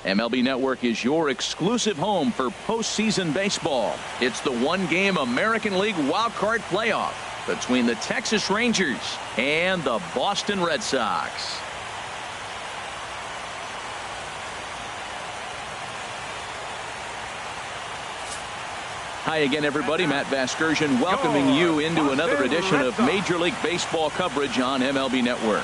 MLB Network is your exclusive home for postseason baseball. It's the one-game American League wildcard playoff between the Texas Rangers and the Boston Red Sox. Hi again, everybody. Matt Vasgersian welcoming you into another edition of Major League Baseball coverage on MLB Network.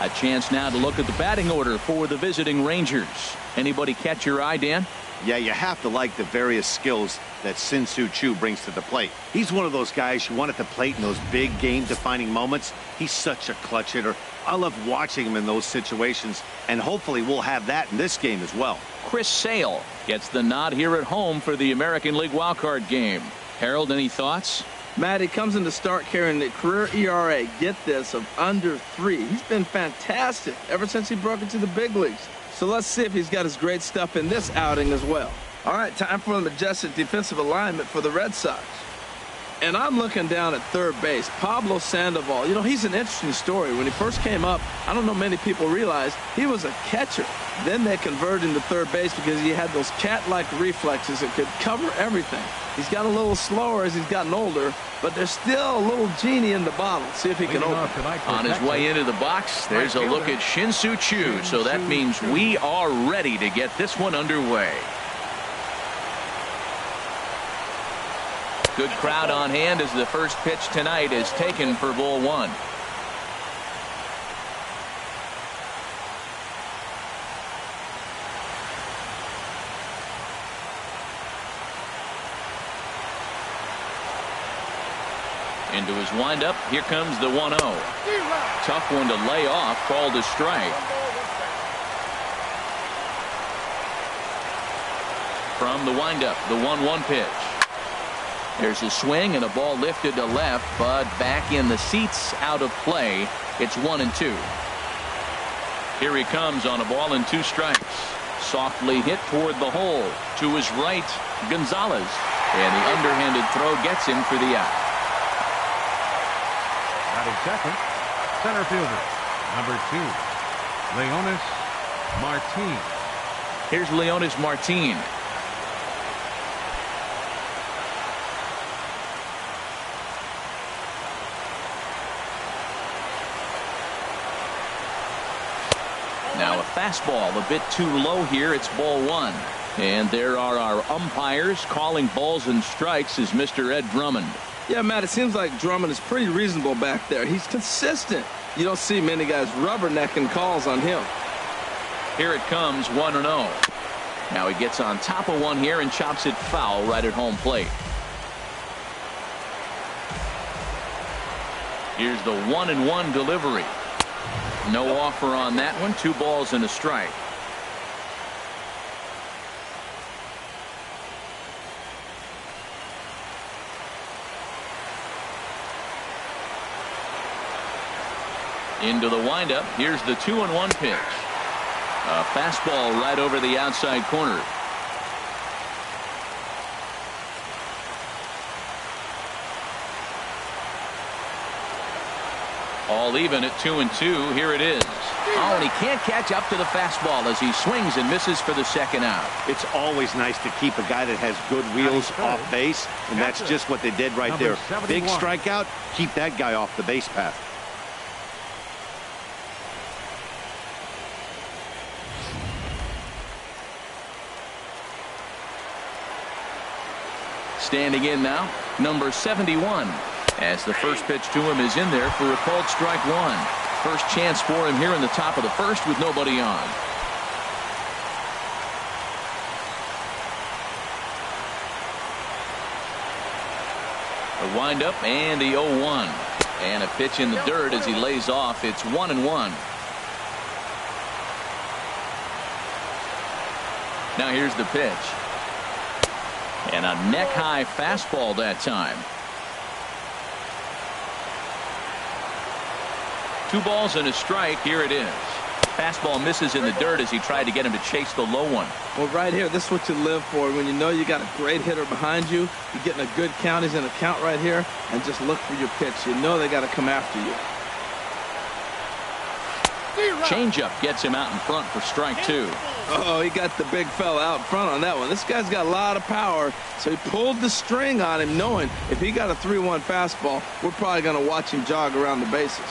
A chance now to look at the batting order for the visiting Rangers. Anybody catch your eye, Dan? Yeah, you have to like the various skills that Shin-Soo Choo brings to the plate. He's one of those guys you want at the plate in those big game-defining moments. He's such a clutch hitter. I love watching him in those situations, and hopefully we'll have that in this game as well. Chris Sale gets the nod here at home for the American League wildcard game. Harold, any thoughts? Matt, he comes in to start carrying the career ERA, get this, of under 3. He's been fantastic ever since he broke into the big leagues. So let's see if he's got his great stuff in this outing as well. All right, time for the majestic defensive alignment for the Red Sox. And I'm looking down at third base. Pablo Sandoval, you know, he's an interesting story. When he first came up, I don't know many people realize he was a catcher. Then they converted him to third base because he had those cat-like reflexes that could cover everything. He's got a little slower as he's gotten older, but there's still a little genie in the bottle. See if he can open. On his way into the box, there's a look at Shin-Soo Choo. So that means we are ready to get this one underway. Good crowd on hand as the first pitch tonight is taken for ball 1. Into his windup, here comes the 1-0. Tough one to lay off, called a strike. From the windup, the 1-1 pitch. There's a swing and a ball lifted to left, but back in the seats, out of play. It's 1-2. Here he comes on a ball and 2 strikes. Softly hit toward the hole. To his right, Gonzalez. And the underhanded throw gets him for the out. Batting second, center fielder, number 2, Leonis Martin. Here's Leonis Martin. Now a fastball a bit too low here. It's ball 1. And there are our umpires calling balls and strikes as Mr. Ed Drummond. Yeah, Matt, it seems like Drummond is pretty reasonable back there. He's consistent. You don't see many guys rubbernecking calls on him. Here it comes, 1-0. Now he gets on top of one here and chops it foul right at home plate. Here's the 1-1 delivery. No offer on that one. 2 balls and a strike. Into the windup. Here's the 2-1 pitch. A fastball right over the outside corner. All even at 2-2. Here it is. Oh, and he can't catch up to the fastball as he swings and misses for the second out. It's always nice to keep a guy that has good wheels off base, and that's just what they did right there. Big strikeout. Keep that guy off the base path. Standing in now, number 71. As the first pitch to him is in there for a called strike 1. First chance for him here in the top of the first with nobody on. The windup and the 0-1. And a pitch in the dirt as he lays off. It's 1-1. Now here's the pitch. And a neck-high fastball that time. 2 balls and a strike. Here it is. Fastball misses in the dirt as he tried to get him to chase the low one. Well, right here, this is what you live for. When you know you got a great hitter behind you, you're getting a good count. He's in a count right here, and just look for your pitch. You know they got to come after you. Changeup gets him out in front for strike 2. Oh, he got the big fella out front on that one. This guy's got a lot of power, so he pulled the string on him, knowing if he got a 3-1 fastball, we're probably going to watch him jog around the bases.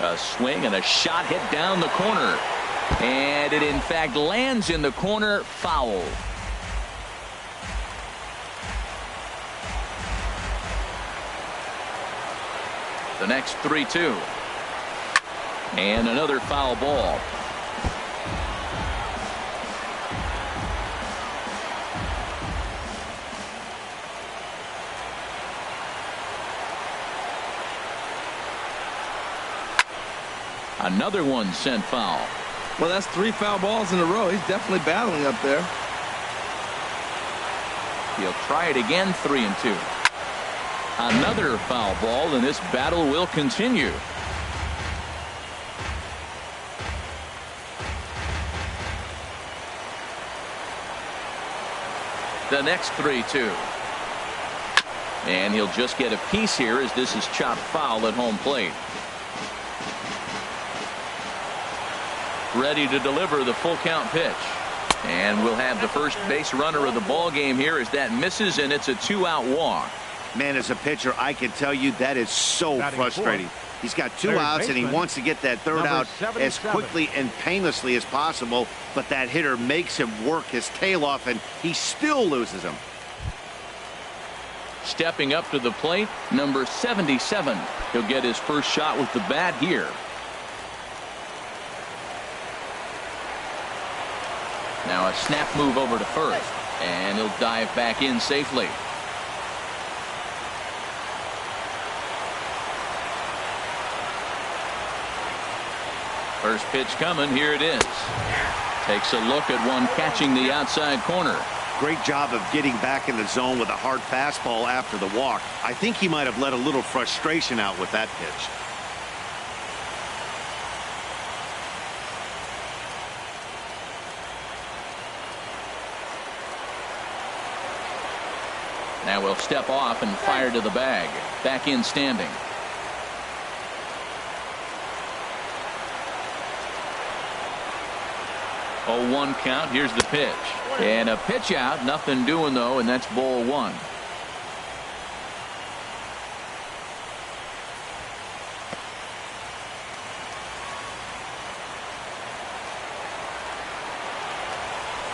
A swing and a shot hit down the corner. And it, in fact, lands in the corner, foul. The next 3-2. And another foul ball. Another one sent foul. Well, that's 3 foul balls in a row. He's definitely battling up there. He'll try it again, 3-2. Another foul ball, and this battle will continue. The next 3-2. And he'll just get a piece here as this is chopped foul at home plate. Ready to deliver the full count pitch. And we'll have the first base runner of the ball game here as that misses, and it's a 2-out walk. Man, as a pitcher, I can tell you that is so frustrating. He's got 2 outs, and he wants to get that 3rd out as quickly and painlessly as possible, but that hitter makes him work his tail off, and he still loses him. Stepping up to the plate, number 77. He'll get his first shot with the bat here. Now a snap move over to first, and he'll dive back in safely. First pitch coming. Here it is. Takes a look at one catching the outside corner. Great job of getting back in the zone with a hard fastball after the walk. I think he might have let a little frustration out with that pitch. Now we'll step off and fire to the bag. Back in standing. Oh, 1 count. Here's the pitch. And a pitch out. Nothing doing, though, and that's ball 1.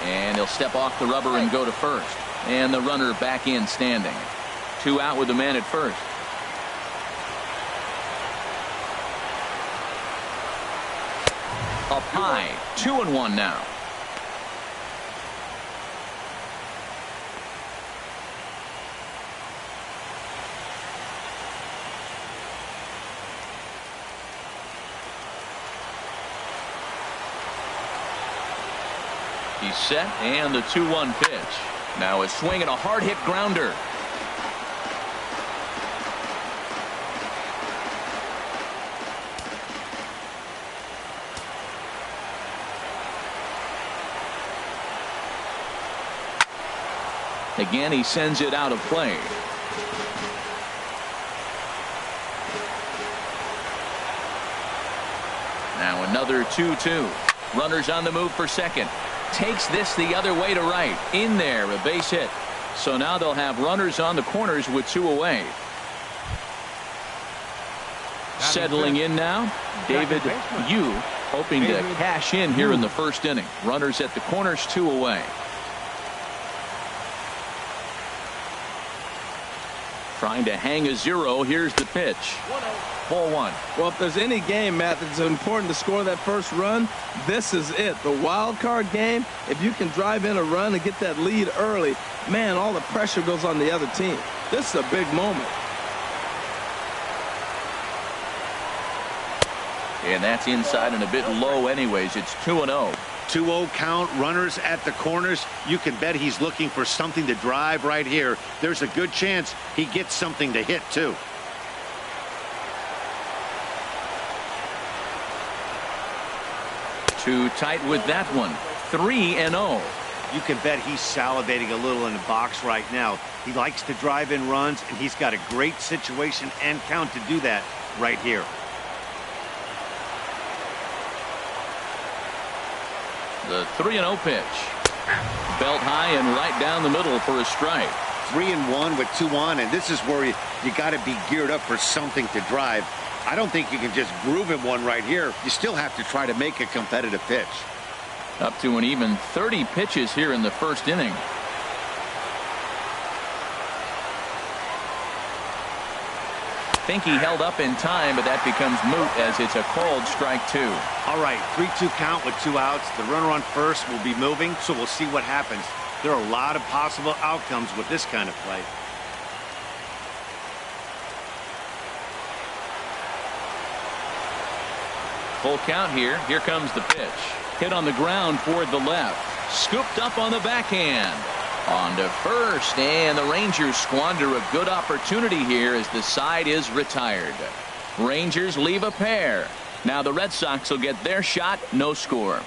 And he'll step off the rubber and go to first. And the runner back in standing. 2 out with the man at first. Up high. 2-1 now. He's set, and the 2-1 pitch. Now a swing and a hard hit grounder. Again, he sends it out of play. Now another 2-2. Runners on the move for second. Takes this the other way to right. In there, a base hit. So now they'll have runners on the corners with 2 away. Settling in now, David Yu, hoping to cash in here in the first inning. Runners at the corners, 2 away. Trying to hang a 0. Here's the pitch. Ball 1. Well, if there's any game, Matt, that's important to score that first run, this is it. The wild card game, if you can drive in a run and get that lead early, man, all the pressure goes on the other team. This is a big moment. And that's inside and a bit low anyways. It's 2-0. 2-0 count, runners at the corners. You can bet he's looking for something to drive right here. There's a good chance he gets something to hit, too. Too tight with that one. 3-0. You can bet he's salivating a little in the box right now. He likes to drive in runs, and he's got a great situation and count to do that right here. The 3-0 pitch. Belt high and right down the middle for a strike. 3-1 with 2 on, and this is where you got to be geared up for something to drive. I don't think you can just groove him one right here. You still have to try to make a competitive pitch. Up to an even 30 pitches here in the first inning. Think he held up in time, but that becomes moot as it's a called strike 2. All right, 3-2 count with 2 outs. The runner on first will be moving, so we'll see what happens. There are a lot of possible outcomes with this kind of play. Full count here. Here comes the pitch. Hit on the ground toward the left. Scooped up on the backhand. On to first, and the Rangers squander a good opportunity here as the side is retired. Rangers leave a pair. Now the Red Sox will get their shot. No score.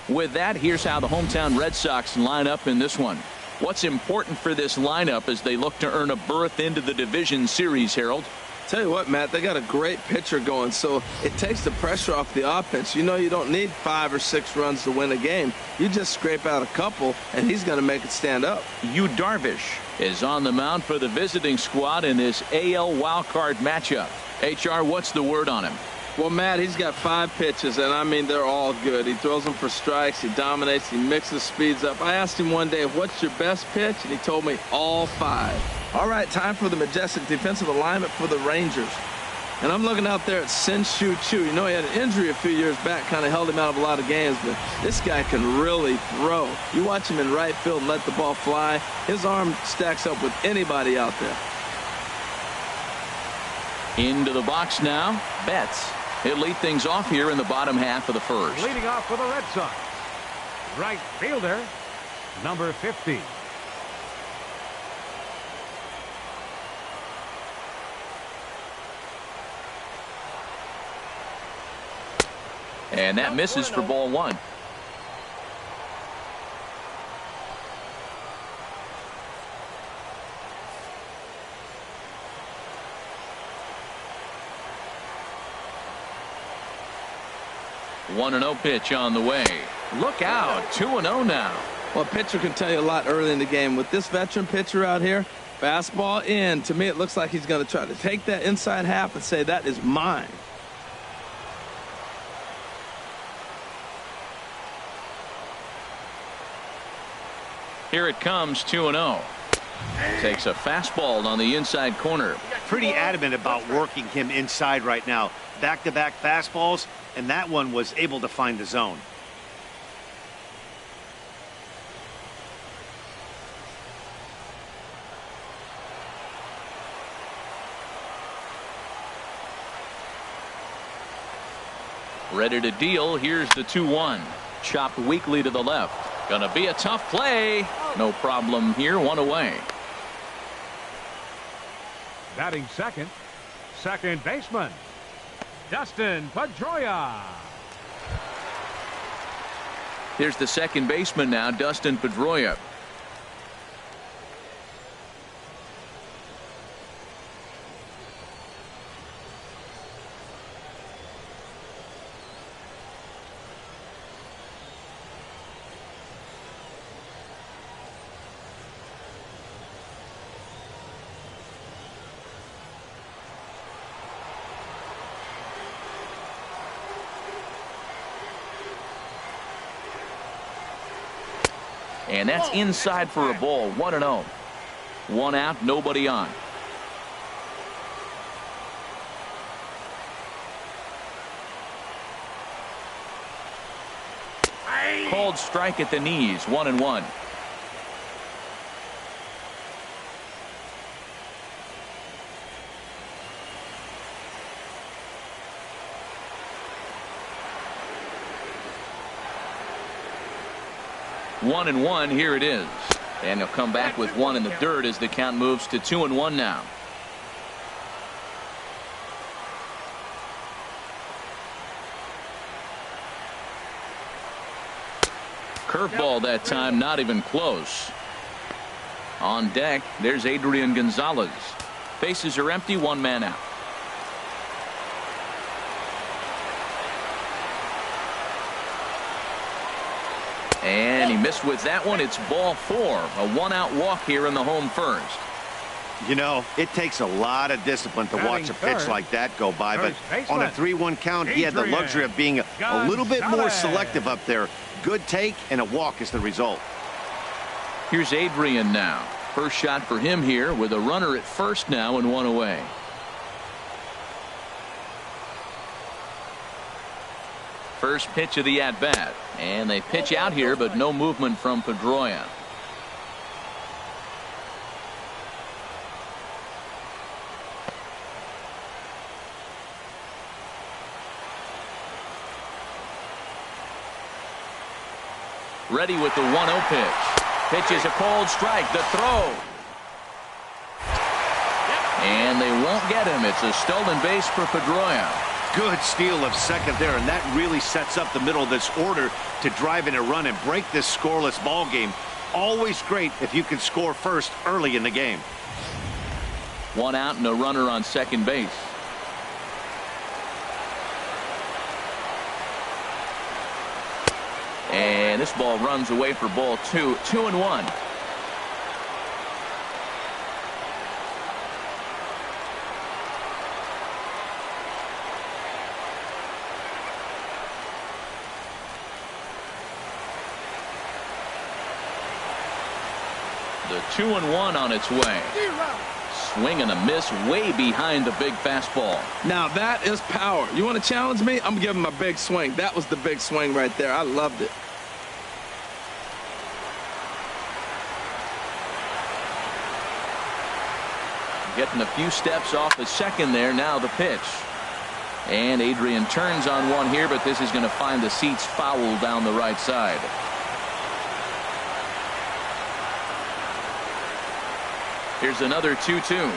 With that, here's how the hometown Red Sox line up in this one. What's important for this lineup as they look to earn a berth into the division series, Harold? Tell you what, Matt, they got a great pitcher going, so it takes the pressure off the offense. You know you don't need 5 or 6 runs to win a game. You just scrape out a couple, and he's going to make it stand up. Yu Darvish is on the mound for the visiting squad in this AL wildcard matchup. HR, what's the word on him? Well, Matt, he's got 5 pitches, and I mean, they're all good. He throws them for strikes. He dominates. He mixes speeds up. I asked him one day, what's your best pitch? And he told me all 5. All right, time for the majestic defensive alignment for the Rangers. And I'm looking out there at Sin-Shu Chu. You know, he had an injury a few years back, kind of held him out of a lot of games, but this guy can really throw. You watch him in right field and let the ball fly. His arm stacks up with anybody out there. Into the box now, Betts. He'll lead things off here in the bottom half of the first. Leading off for the Red Sox, right fielder, number 50. And that misses for ball 1. One and 0 pitch on the way. Look out, 2-0 now. Well, a pitcher can tell you a lot early in the game. With this veteran pitcher out here, fastball in. To me, it looks like he's going to try to take that inside half and say, that is mine. Here it comes, 2-0. Takes a fastball on the inside corner. Pretty adamant about working him inside right now. Back-to-back fastballs, and that one was able to find the zone. Ready to deal. Here's the 2-1. Chopped weakly to the left. Gonna be a tough play. No problem here. 1 away. Batting second, second baseman, Dustin Pedroia. Here's the second baseman now, Dustin Pedroia. And that's inside for a ball. 1-0. 1 out, nobody on. Called strike at the knees. 1-1. One and one. Here it is. And he'll come back with one in the dirt as the count moves to 2-1 now. Curveball that time, not even close. On deck, there's Adrian Gonzalez. Bases are empty, one man out. And he missed with that one. It's ball 4. A one-out walk here in the home first. You know, it takes a lot of discipline to watch a pitch like that go by, but on a 3-1 count, he had the luxury of being a little bit more selective up there. Good take, and a walk is the result. Here's Adrian now. First shot for him here with a runner at first now and one away. First pitch of the at-bat. And they pitch out here, but no movement from Pedroia. Ready with the 1-0 pitch. Pitch is a cold strike. The throw. And they won't get him. It's a stolen base for Pedroia. Good steal of second there, and that really sets up the middle of this order to drive in a run and break this scoreless ball game. Always great if you can score first early in the game. One out and a runner on second base. And this ball runs away for ball 2. 2-1. The 2-1 on its way. Swing and a miss way behind the big fastball. Now that is power. You want to challenge me? I'm giving him a big swing. That was the big swing right there. I loved it. Getting a few steps off the second there. Now the pitch. And Adrian turns on one here, but this is going to find the seats foul down the right side. Here's another 2-2.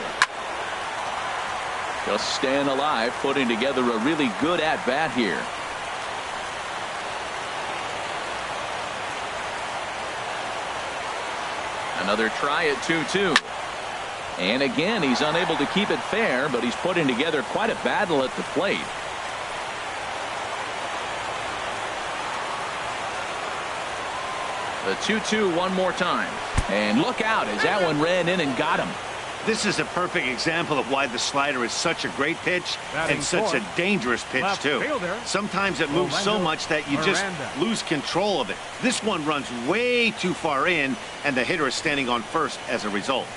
Just staying alive, putting together a really good at-bat here. Another try at 2-2. And again, he's unable to keep it fair, but he's putting together quite a battle at the plate. The 2-2 one more time. And look out as that one ran in and got him. This is a perfect example of why the slider is such a great pitch and such a dangerous pitch, too. Sometimes it moves so much that you just lose control of it. This one runs way too far in, and the hitter is standing on first as a result.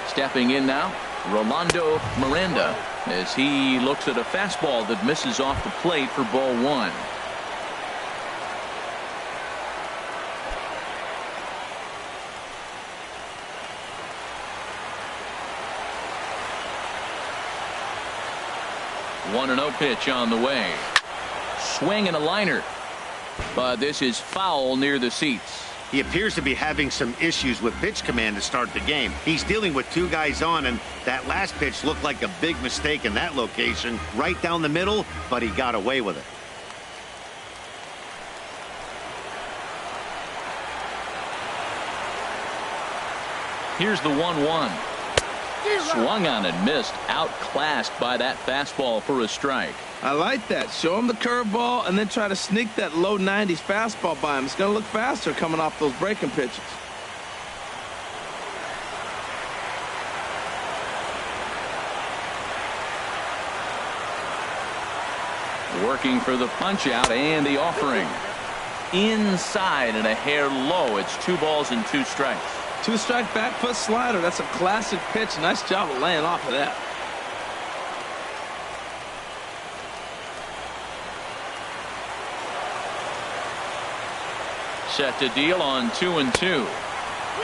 Stepping in now, Rolando Miranda, as he looks at a fastball that misses off the plate for ball 1. One 1-0 pitch on the way. Swing and a liner, but this is foul near the seats. He appears to be having some issues with pitch command to start the game. He's dealing with two guys on, and that last pitch looked like a big mistake in that location. Right down the middle, but he got away with it. Here's the 1-1. Swung on and missed. Outclassed by that fastball for a strike. I like that. Show him the curveball and then try to sneak that low 90s fastball by him. It's going to look faster coming off those breaking pitches. Working for the punch out and the offering. Inside and a hair low. It's 2 balls and 2 strikes. 2-strike back foot slider. That's a classic pitch. Nice job of laying off of that. Set to deal on 2-2.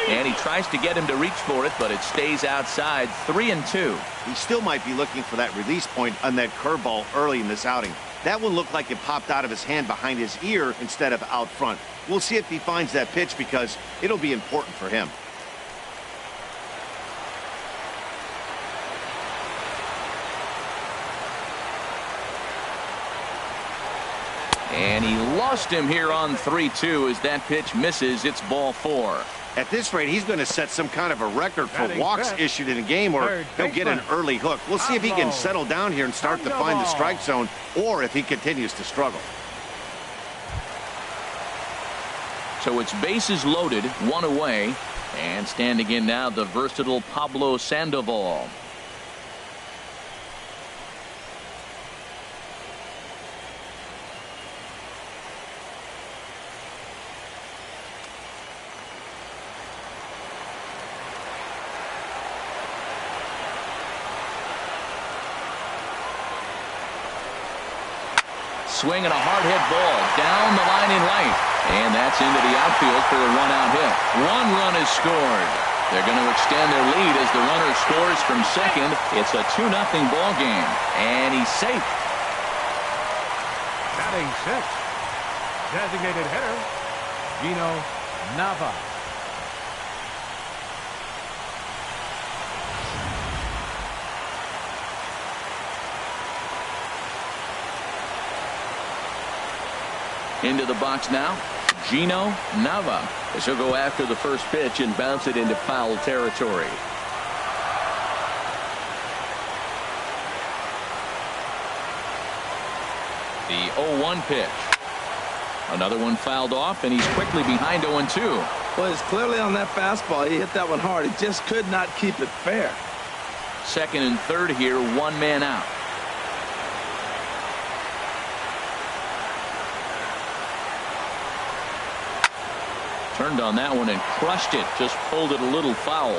And he tries to get him to reach for it, but it stays outside. 3-2. He still might be looking for that release point on that curveball early in this outing. That one looked like it popped out of his hand behind his ear instead of out front. We'll see if he finds that pitch because it'll be important for him. And he lost him here on 3-2 as that pitch misses. It's ball 4. At this rate, he's going to set some kind of a record for walks issued in a game, or he'll get an early hook. We'll see if he can settle down here and start to find the strike zone, or if he continues to struggle. So it's bases loaded, 1 away, and standing in now the versatile Pablo Sandoval. Swing and a hard hit ball down the line in right. And that's into the outfield for a 1-out hit. 1 run is scored. They're going to extend their lead as the runner scores from second. It's a 2-0 ball game. And he's safe. Batting 6. Designated hitter, Gino Nava. Into the box now, Gino Nava. As he'll go after the first pitch and bounce it into foul territory. The 0-1 pitch. Another one fouled off, and he's quickly behind 0-2. Well, he's clearly on that fastball. He hit that one hard. He just could not keep it fair. Second and third here, 1 man out. Turned on that one and crushed it. Just pulled it a little foul.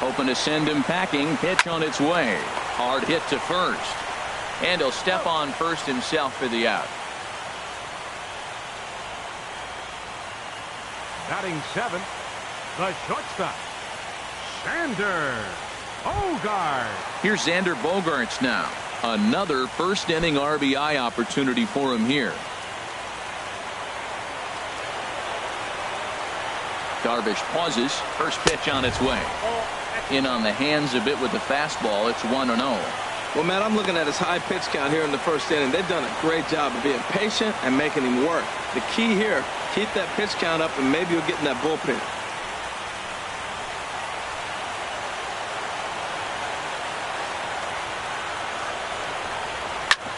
Hoping to send him packing. Pitch on its way. Hard hit to first. And he'll step on first himself for the out. Batting 7, the shortstop, Xander Bogaerts. Here's Xander Bogaerts now. Another first inning RBI opportunity for him here. Darvish pauses. First pitch on its way. In on the hands a bit with the fastball. It's 1-0. Well, Matt, I'm looking at his high pitch count here in the first inning. They've done a great job of being patient and making him work. The key here, keep that pitch count up, and maybe you'll get in that bullpen.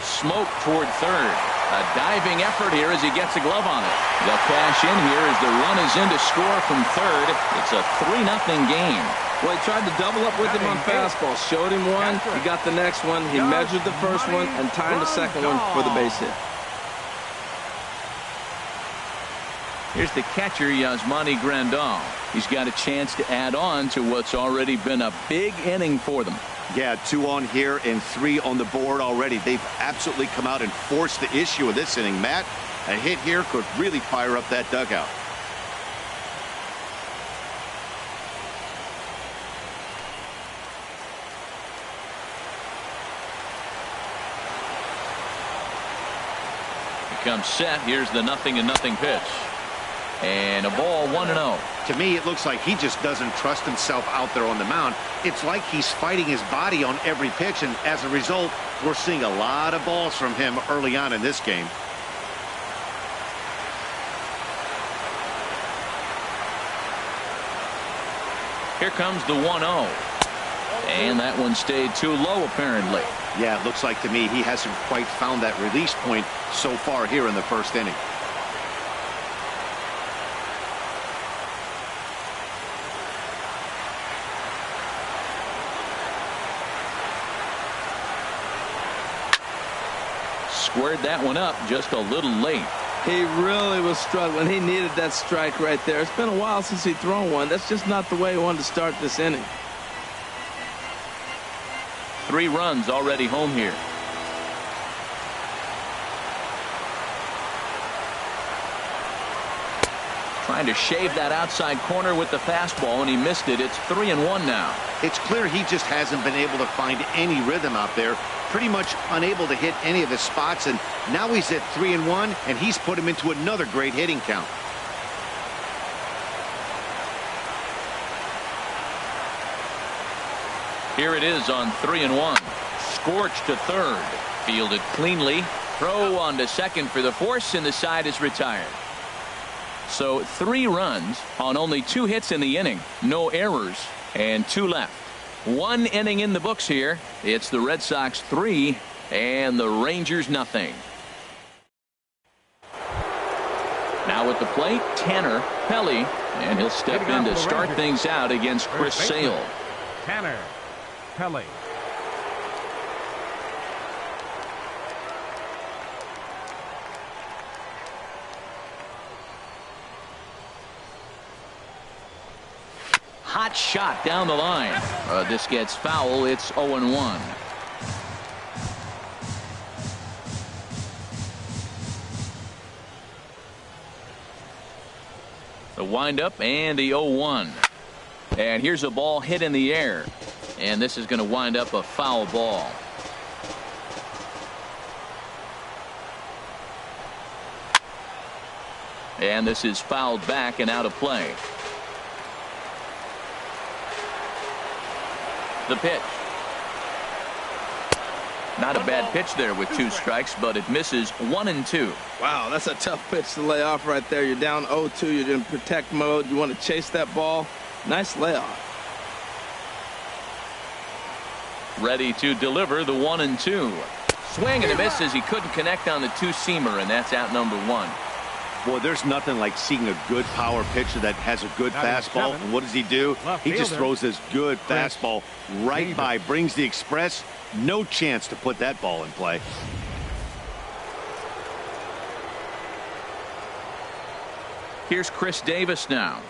Smoke toward third. A diving effort here as he gets a glove on it. They'll cash in here as the run is in to score from third. It's a 3-0 game. Well, he tried to double up with him on fastball. Showed him one. He got the next one. He measured the first one and timed the second one for the base hit. Here's the catcher, Yasmani Grandal. He's got a chance to add on to what's already been a big inning for them. Yeah, 2 on here and 3 on the board already. They've absolutely come out and forced the issue of this inning. Matt, a hit here could really fire up that dugout. He comes set. Here's the 0-0 pitch. And a ball, 1-0. To me, it looks like he just doesn't trust himself out there on the mound. It's like he's fighting his body on every pitch, and as a result, we're seeing a lot of balls from him early on in this game. Here comes the 1-0. And that one stayed too low, apparently. Yeah, it looks like to me he hasn't quite found that release point so far here in the first inning. Squared that one up just a little late. He really was struggling. He needed that strike right there. It's been a while since he'd thrown one. That's just not the way he wanted to start this inning. 3 runs already home here. Trying to shave that outside corner with the fastball, and he missed it. It's 3-1 now. It's clear he just hasn't been able to find any rhythm out there. Pretty much unable to hit any of his spots, and now he's at 3-1, and he's put him into another great hitting count. Here it is on 3-1. Scorched to third. Fielded cleanly. Throw on to second for the force, and the side is retired. So 3 runs on only 2 hits in the inning. No errors, and 2 left. 1 inning in the books here. It's the Red Sox 3 and the Rangers nothing. Now at the plate, Tanner Pelly, and he'll step in to start things out against Chris Sale. Tanner Pelly. Hot shot down the line. This gets foul. It's 0-1. The windup and the 0-1. And here's a ball hit in the air. And this is going to wind up a foul ball. And this is fouled back and out of play. The pitch. Not a bad pitch there with 2 strikes, but it misses 1-2. Wow, that's a tough pitch to lay off right there. You're down 0-2. You're in protect mode. You want to chase that ball. Nice layoff. Ready to deliver the 1-2. Swing and a miss as he couldn't connect on the 2-seamer, and that's out number 1. Boy, there's nothing like seeing a good power pitcher that has a good fastball. And what does he do? He just throws this good fastball right by, brings the express. No chance to put that ball in play. Here's Chris Davis now,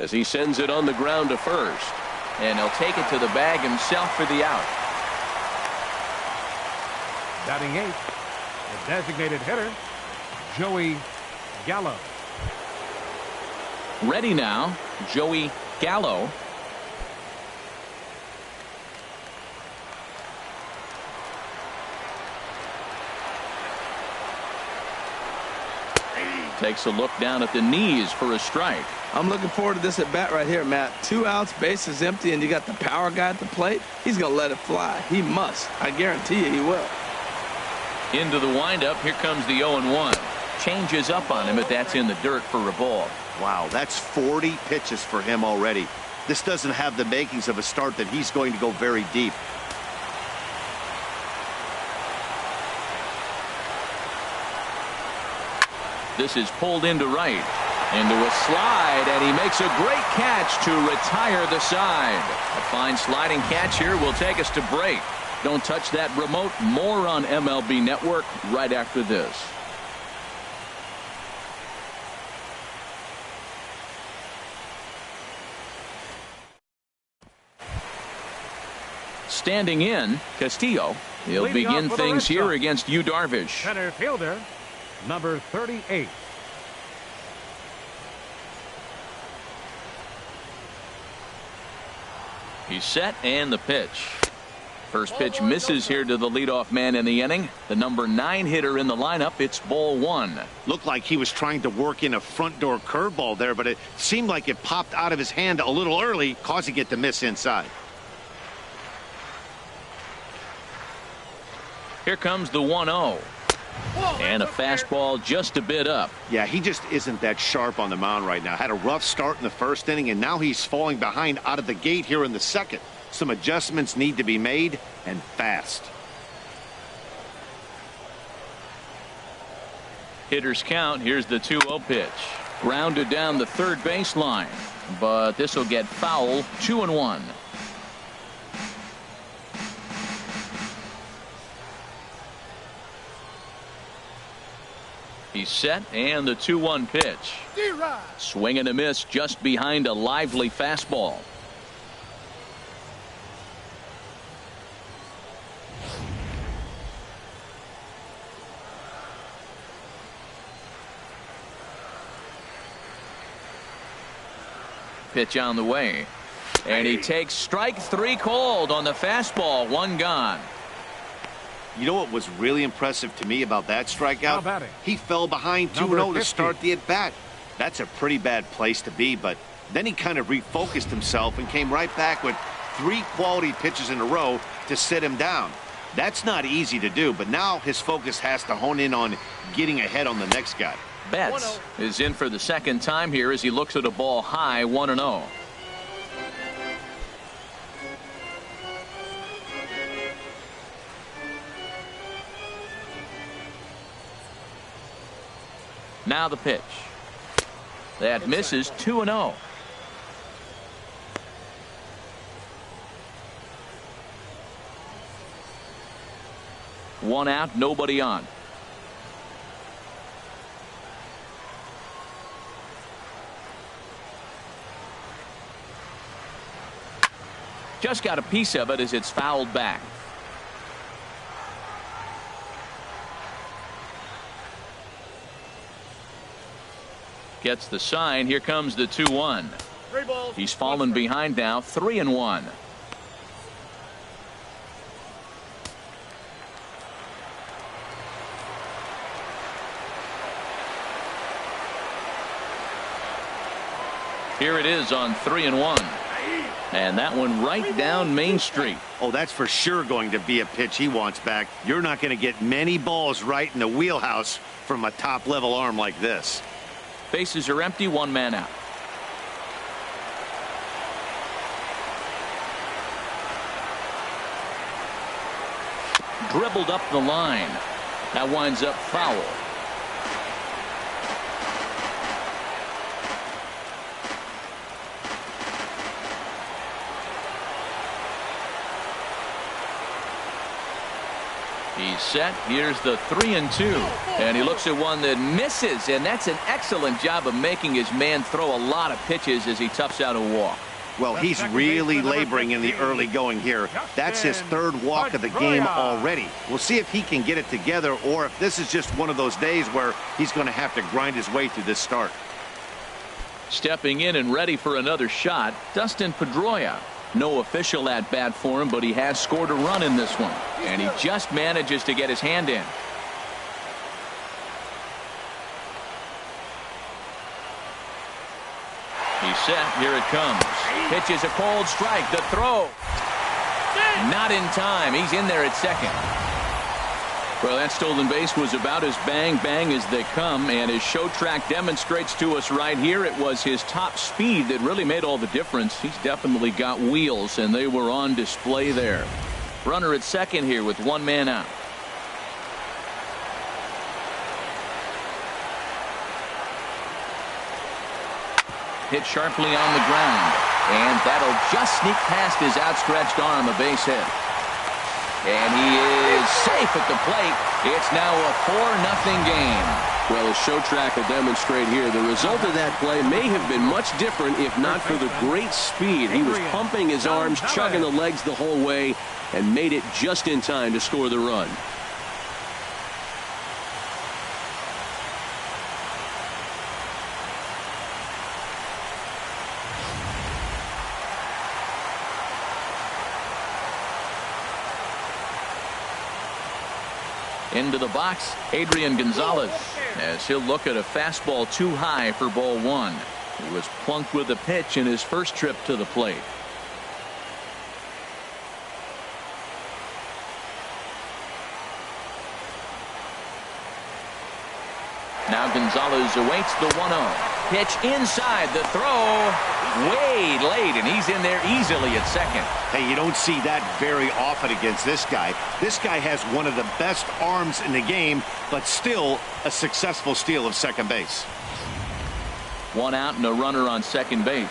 as he sends it on the ground to first, and he'll take it to the bag himself for the out. Batting 8th, the designated hitter, Joey Gallo. Ready now, Joey Gallo. Takes a look down at the knees for a strike. I'm looking forward to this at bat right here, Matt. 2 outs, bases empty, and you got the power guy at the plate. He's going to let it fly. He must. I guarantee you he will. Into the windup. Here comes the 0-1. Changes up on him, but that's in the dirt for a ball. Wow, that's 40 pitches for him already. This doesn't have the makings of a start that he's going to go very deep. This is pulled into right. Into a slide, and he makes a great catch to retire the side. A fine sliding catch here will take us to break. Don't touch that remote. More on MLB Network right after this. Standing in, Castillo. He'll begin things here against Yu Darvish. Center fielder, number 38. He's set, and the pitch. First pitch misses here to the leadoff man in the inning. The number 9 hitter in the lineup. It's ball 1. Looked like he was trying to work in a front door curveball there, but it seemed like it popped out of his hand a little early, causing it to miss inside. Here comes the 1-0. And a fastball just a bit up. Yeah, he just isn't that sharp on the mound right now. Had a rough start in the first inning, and now he's falling behind out of the gate here in the second. Some adjustments need to be made, and fast. Hitters count. Here's the 2-0 pitch. Grounded down the third baseline, but this will get foul. 2-1. He's set, and the 2-1 pitch. Swing and a miss just behind a lively fastball. Pitch on the way. And he takes strike 3 called on the fastball. 1 gone. You know what was really impressive to me about that strikeout? He fell behind 2-0 to start the at-bat. That's a pretty bad place to be, but then he kind of refocused himself and came right back with 3 quality pitches in a row to sit him down. That's not easy to do, but now his focus has to hone in on getting ahead on the next guy. Betts is in for the second time here as he looks at a ball high. 1-0. Now the pitch. That misses. 2-0. One out, nobody on. Just got a piece of it as it's fouled back. Gets the sign. Here comes the 2-1. He's fallen behind now. 3-1. Here it is on 3-1. And that one right down Main Street. Oh, that's for sure going to be a pitch he wants back. You're not going to get many balls right in the wheelhouse from a top-level arm like this. Bases are empty. 1 man out. Dribbled up the line. That winds up foul. He's set. Here's the 3-2. And he looks at one that misses. And that's an excellent job of making his man throw a lot of pitches as he toughs out a walk. Well, he's really laboring in the early going here. That's his 3rd walk of the game already. We'll see if he can get it together or if this is just one of those days where he's going to have to grind his way through this start. Stepping in and ready for another shot, Dustin Pedroia. No official at bat for him, but he has scored a run in this one. And he just manages to get his hand in. He's set. Here it comes. Pitches a cold strike. The throw. Not in time. He's in there at second. Well, that stolen base was about as bang as they come, and his show track demonstrates to us right here it was his top speed that really made all the difference. He's definitely got wheels, and they were on display there. Runner at second here with 1 man out. Hit sharply on the ground, and that'll just sneak past his outstretched arm, a base hit. And he is safe at the plate. It's now a 4-0 game. Well, as show track will demonstrate here, the result of that play may have been much different if not for the great speed. He was pumping his arms, chugging the legs the whole way, and made it just in time to score the run. Into the box, Adrian Gonzalez, as he'll look at a fastball too high for ball 1. He was plunked with a pitch in his first trip to the plate. Now Gonzalez awaits the 1-0. Pitch inside, the throw way late, and he's in there easily at second. Hey, you don't see that very often against this guy. This guy has one of the best arms in the game, but still a successful steal of second base. 1 out and a runner on second base.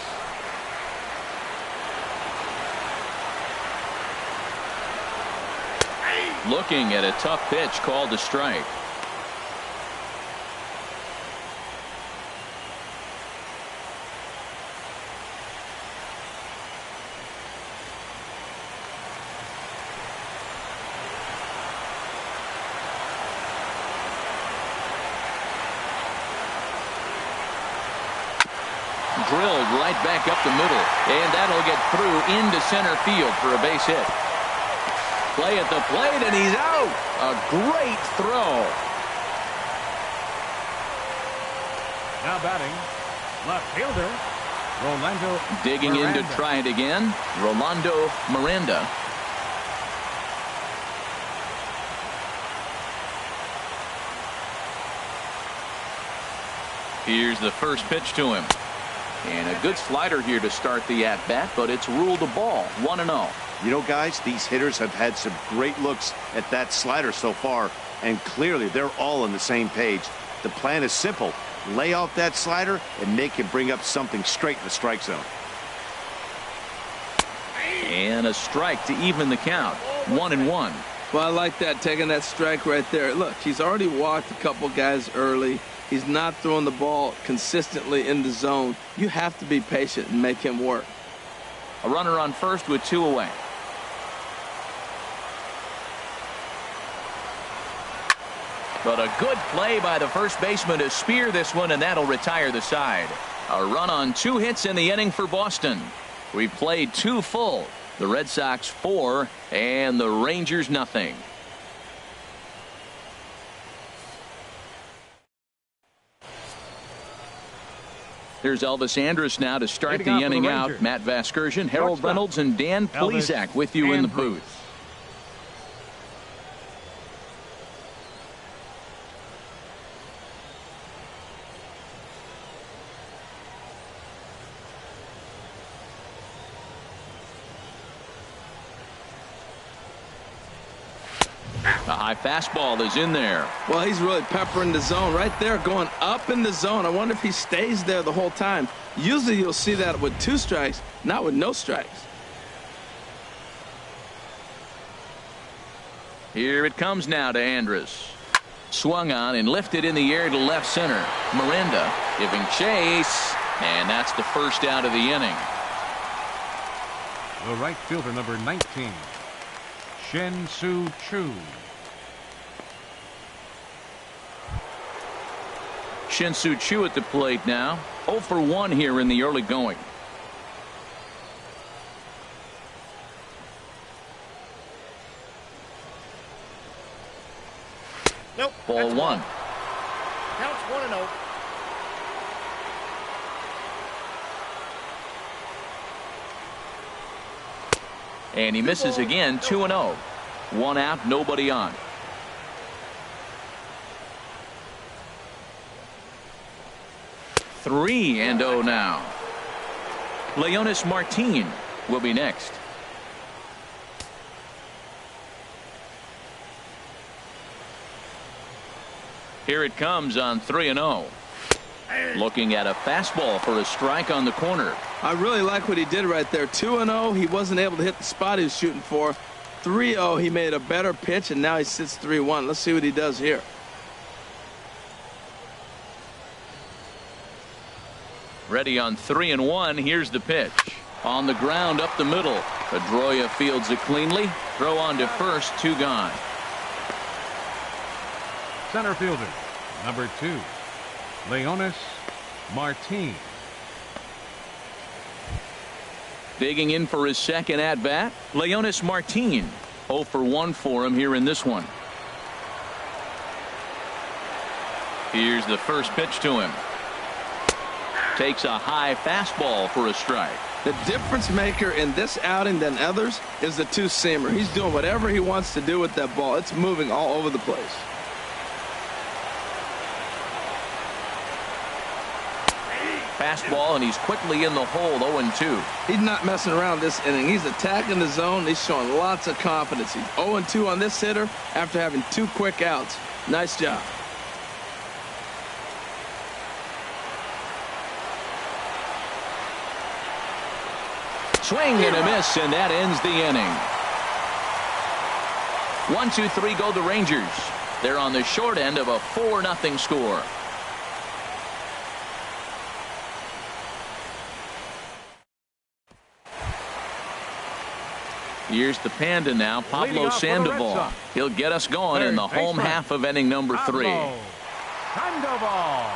Looking at a tough pitch called a strike. drilled right back up the middle, and that'll get through into center field for a base hit. Play at the plate, and he's out. A great throw. Now batting, left fielder, Rolando. Digging in to try it again, Rolando Miranda. Here's the first pitch to him. And a good slider here to start the at-bat, but it's ruled a ball, 1-0. You know, guys, these hitters have had some great looks at that slider so far, and clearly they're all on the same page. The plan is simple. Lay off that slider and make him bring up something straight in the strike zone. And a strike to even the count, 1-1. Well, I like that, taking that strike right there. Look, he's already walked a couple guys early. He's not throwing the ball consistently in the zone. You have to be patient and make him work. A runner on first with 2 away. But a good play by the first baseman to spear this one, and that'll retire the side. A run on 2 hits in the inning for Boston. We played 2 full. The Red Sox 4 and the Rangers nothing. Here's Elvis Andrus now to start the inning out. Matt Vasgersian, Harold Reynolds, and Dan Plesac with you in the booth. A high fastball is in there. Well, he's really peppering the zone right there, going up in the zone. I wonder if he stays there the whole time. Usually you'll see that with 2 strikes, not with no strikes. Here it comes now to Andrus. Swung on and lifted in the air to left center. Miranda giving chase, and that's the first out of the inning. The right fielder, number 19, Shin-Soo Choo. Shin-Soo Choo at the plate now. 0 for 1 here in the early going. Nope. Ball 1. Counts 1-0. And he misses again, 2-0. 1 out, nobody on. Three and 0 now. Leonis Martin will be next. Here it comes on 3-0. Looking at a fastball for a strike on the corner. I really like what he did right there. 2-0, he wasn't able to hit the spot he was shooting for. 3-0, he made a better pitch, and now he sits 3-1. Let's see what he does here. Ready on 3-1. Here's the pitch. On the ground up the middle. Pedroia fields it cleanly. Throw on to first, 2 gone. Center fielder, number 2, Leonis Martin. Digging in for his second at-bat, Leonis Martin. 0 for 1 for him here in this one. Here's the first pitch to him. Takes a high fastball for a strike. The difference maker in this outing than others is the 2-seamer. He's doing whatever he wants to do with that ball. It's moving all over the place. Fastball, and he's quickly in the hole, 0-2. He's not messing around this inning. He's attacking the zone. He's showing lots of confidence. He's 0-2 on this hitter after having 2 quick outs. Nice job. Swing and a miss, and that ends the inning. 1-2-3 go the Rangers. They're on the short end of a 4-0 score. Here's the Panda now, Pablo Sandoval. He'll get us going in the home half of inning number 3. Sandoval.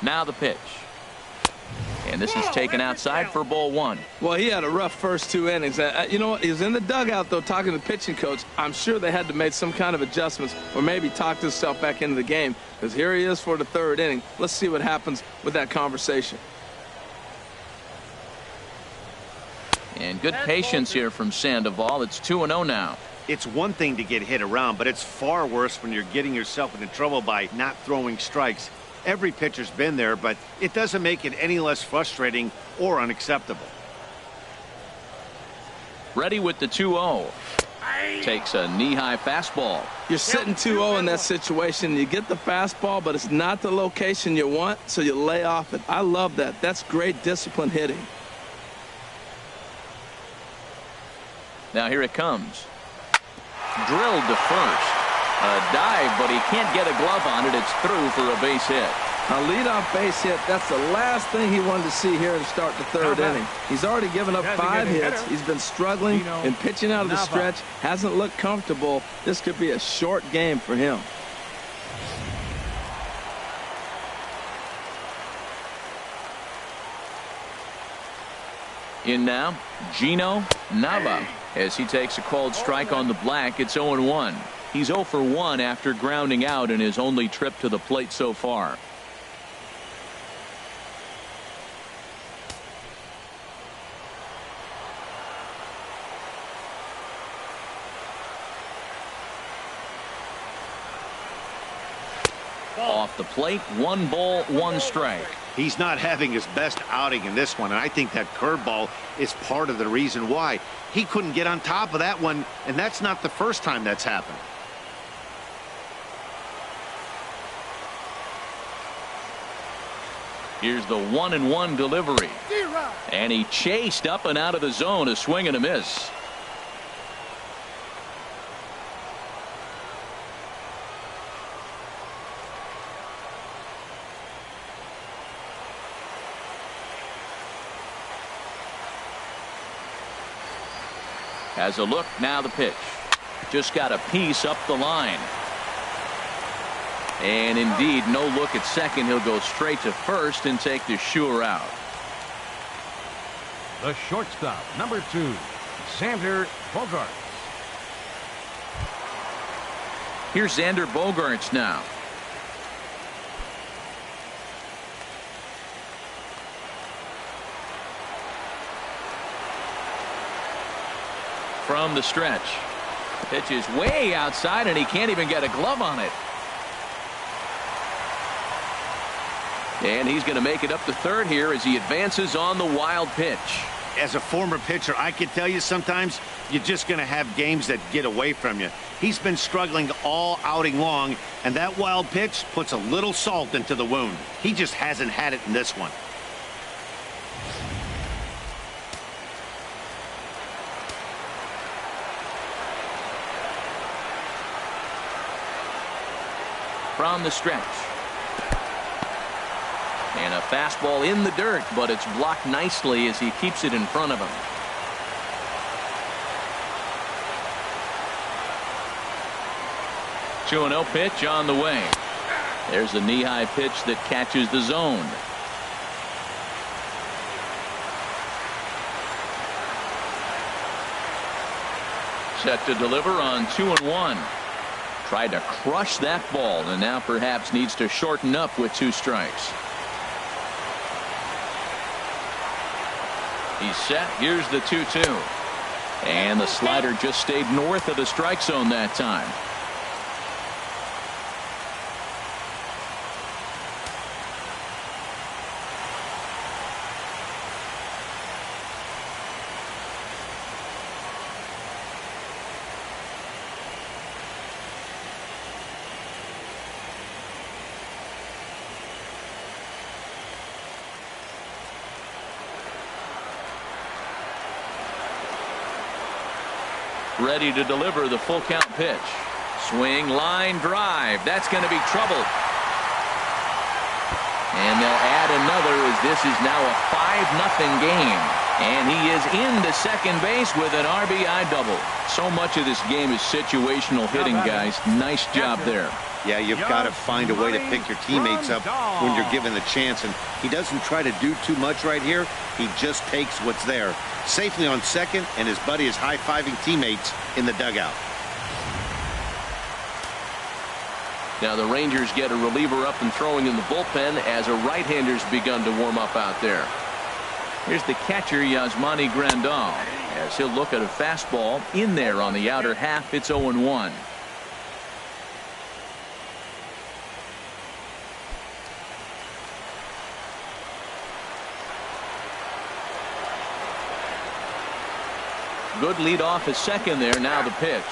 Now the pitch. And this is taken outside for ball one. Well, he had a rough first 2 innings. You know what? He was in the dugout, though, talking to the pitching coach. I'm sure they had to make some kind of adjustments or maybe talked himself back into the game, because here he is for the 3rd inning. Let's see what happens with that conversation. And good patience here from Sandoval. It's 2-0 now. It's one thing to get hit around, but it's far worse when you're getting yourself into trouble by not throwing strikes. Every pitcher's been there, but it doesn't make it any less frustrating or unacceptable. Ready with the 2-0. Takes a knee-high fastball. You're sitting 2-0 in that situation. You get the fastball, but it's not the location you want, so you lay off it. I love that. That's great disciplined hitting. Now here it comes. Drilled to first. A dive, but he can't get a glove on it. It's through for a base hit. A leadoff base hit, that's the last thing he wanted to see here to start the 3rd inning. He's already given up 5 hits. He's been struggling and pitching out of the stretch. Hasn't looked comfortable. This could be a short game for him. In now, Gino Nava. As he takes a called strike on the black, it's 0-1. He's 0 for 1 after grounding out in his only trip to the plate so far. Off the plate, 1 ball, 1 strike. He's not having his best outing in this one, and I think that curveball is part of the reason why. He couldn't get on top of that one, and that's not the first time that's happened. Here's the 1-1 delivery. And he chased up and out of the zone, a swing and a miss. Has a look, now the pitch. Just got a piece up the line. And indeed, no look at second. He'll go straight to first and take the sure out. The shortstop, number 2, Xander Bogaerts. Here's Xander Bogaerts now. From the stretch. Pitch is way outside, and he can't even get a glove on it. And he's going to make it up to 3rd here as he advances on the wild pitch. As a former pitcher, I can tell you sometimes you're just going to have games that get away from you. He's been struggling all outing long, and that wild pitch puts a little salt into the wound. He just hasn't had it in this one. From the stretch. And a fastball in the dirt, but it's blocked nicely as he keeps it in front of him. Two 2-0 pitch on the way. There's a knee-high pitch that catches the zone. Set to deliver on 2-1. Tried to crush that ball, and now perhaps needs to shorten up with 2 strikes. He's set. Here's the 2-2. And the slider just stayed north of the strike zone that time. Ready to deliver the full count pitch. Swing, line drive. That's going to be trouble. And they'll add another as this is now a 5-0 game. And he is into second base with an RBI double. So much of this game is situational hitting, guys. Nice job there. Yeah, you've got to find a way to pick your teammates up when you're given the chance. And he doesn't try to do too much right here. He just takes what's there. Safely on second, and his buddy is high-fiving teammates in the dugout. Now the Rangers get a reliever up and throwing in the bullpen as a right-hander's begun to warm up out there. Here's the catcher, Yasmani Grandal, as he'll look at a fastball in there on the outer half. It's 0-1. Good lead off his second there. Now the pitch.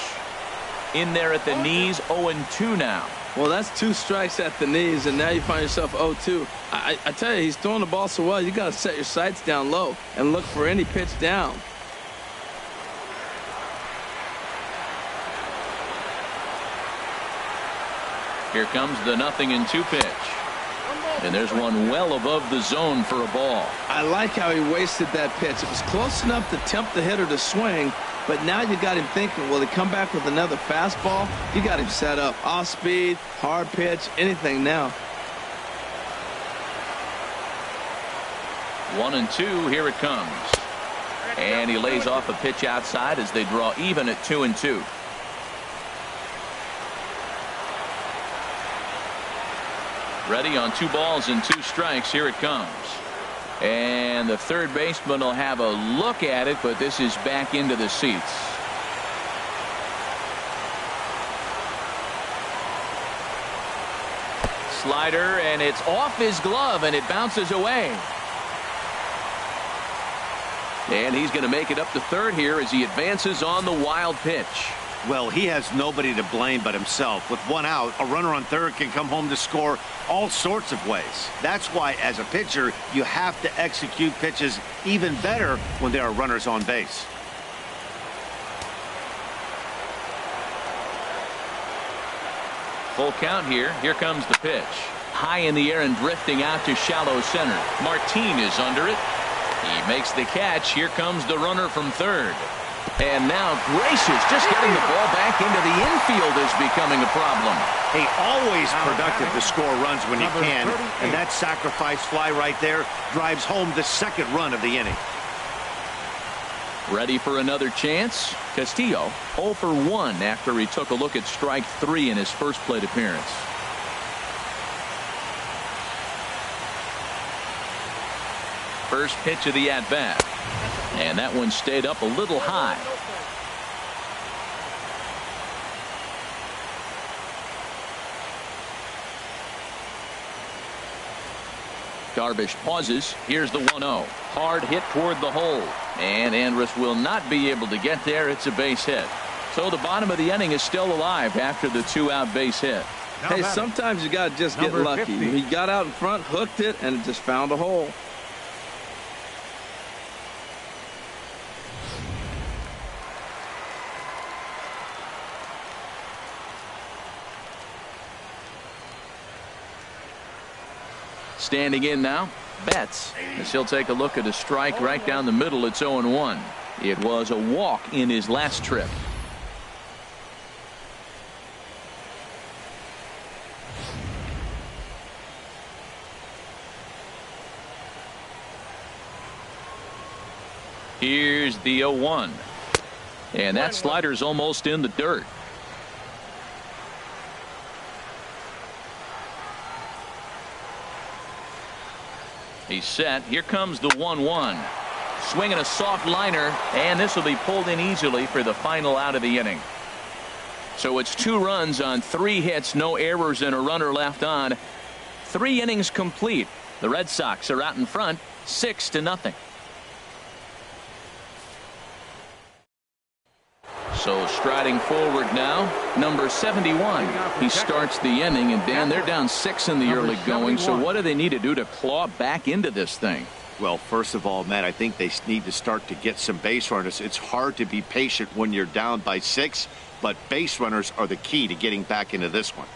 In there at the knees, 0-2 now. Well, that's 2 strikes at the knees, and now you find yourself 0-2. I tell you, he's throwing the ball so well, you got to set your sights down low and look for any pitch down. Here comes the 0-2 pitch. And there's one well above the zone for a ball. I like how he wasted that pitch. It was close enough to tempt the hitter to swing, but now you got him thinking, will he come back with another fastball? You got him set up. Off speed, hard pitch, anything now. 1-2, here it comes. And he lays off a pitch outside as they draw even at 2-2. Ready on 2 balls and 2 strikes. Here it comes. And the third baseman will have a look at it, but this is back into the seats. Slider, and it's off his glove, and it bounces away. And he's going to make it up to third here as he advances on the wild pitch. Well, he has nobody to blame but himself. With 1 out, a runner on third can come home to score all sorts of ways. That's why, as a pitcher, you have to execute pitches even better when there are runners on base. Full count here. Here comes the pitch. High in the air and drifting out to shallow center. Martin is under it. He makes the catch. Here comes the runner from third. And now Gracious just getting the ball back into the infield is becoming a problem. Hey, always productive to score runs when you can, and that sacrifice fly right there drives home the second run of the inning. Ready for another chance? Castillo 0 for 1 after he took a look at strike 3 in his first plate appearance. First pitch of the at-bat. And that one stayed up a little high. Darvish pauses. Here's the 1-0. Hard hit toward the hole. And Andrus will not be able to get there. It's a base hit. So the bottom of the inning is still alive after the 2-out base hit. Hey, sometimes you got to just get lucky. He got out in front, hooked it, and it just found a hole. Standing in now, Betts, as he'll take a look at a strike right down the middle. It's 0-1. It was a walk in his last trip. Here's the 0-1. And that slider's almost in the dirt. He's set. Here comes the 1-1. Swinging a soft liner, and this will be pulled in easily for the final out of the inning. So it's 2 runs on 3 hits, no errors, and a runner left on. 3 innings complete. The Red Sox are out in front, 6-0. So striding forward now, number 71. He starts the inning, and Dan, they're down 6 in the early going. So what do they need to do to claw back into this thing? Well, first of all, Matt, I think they need to start to get some base runners. It's hard to be patient when you're down by 6, but base runners are the key to getting back into this one.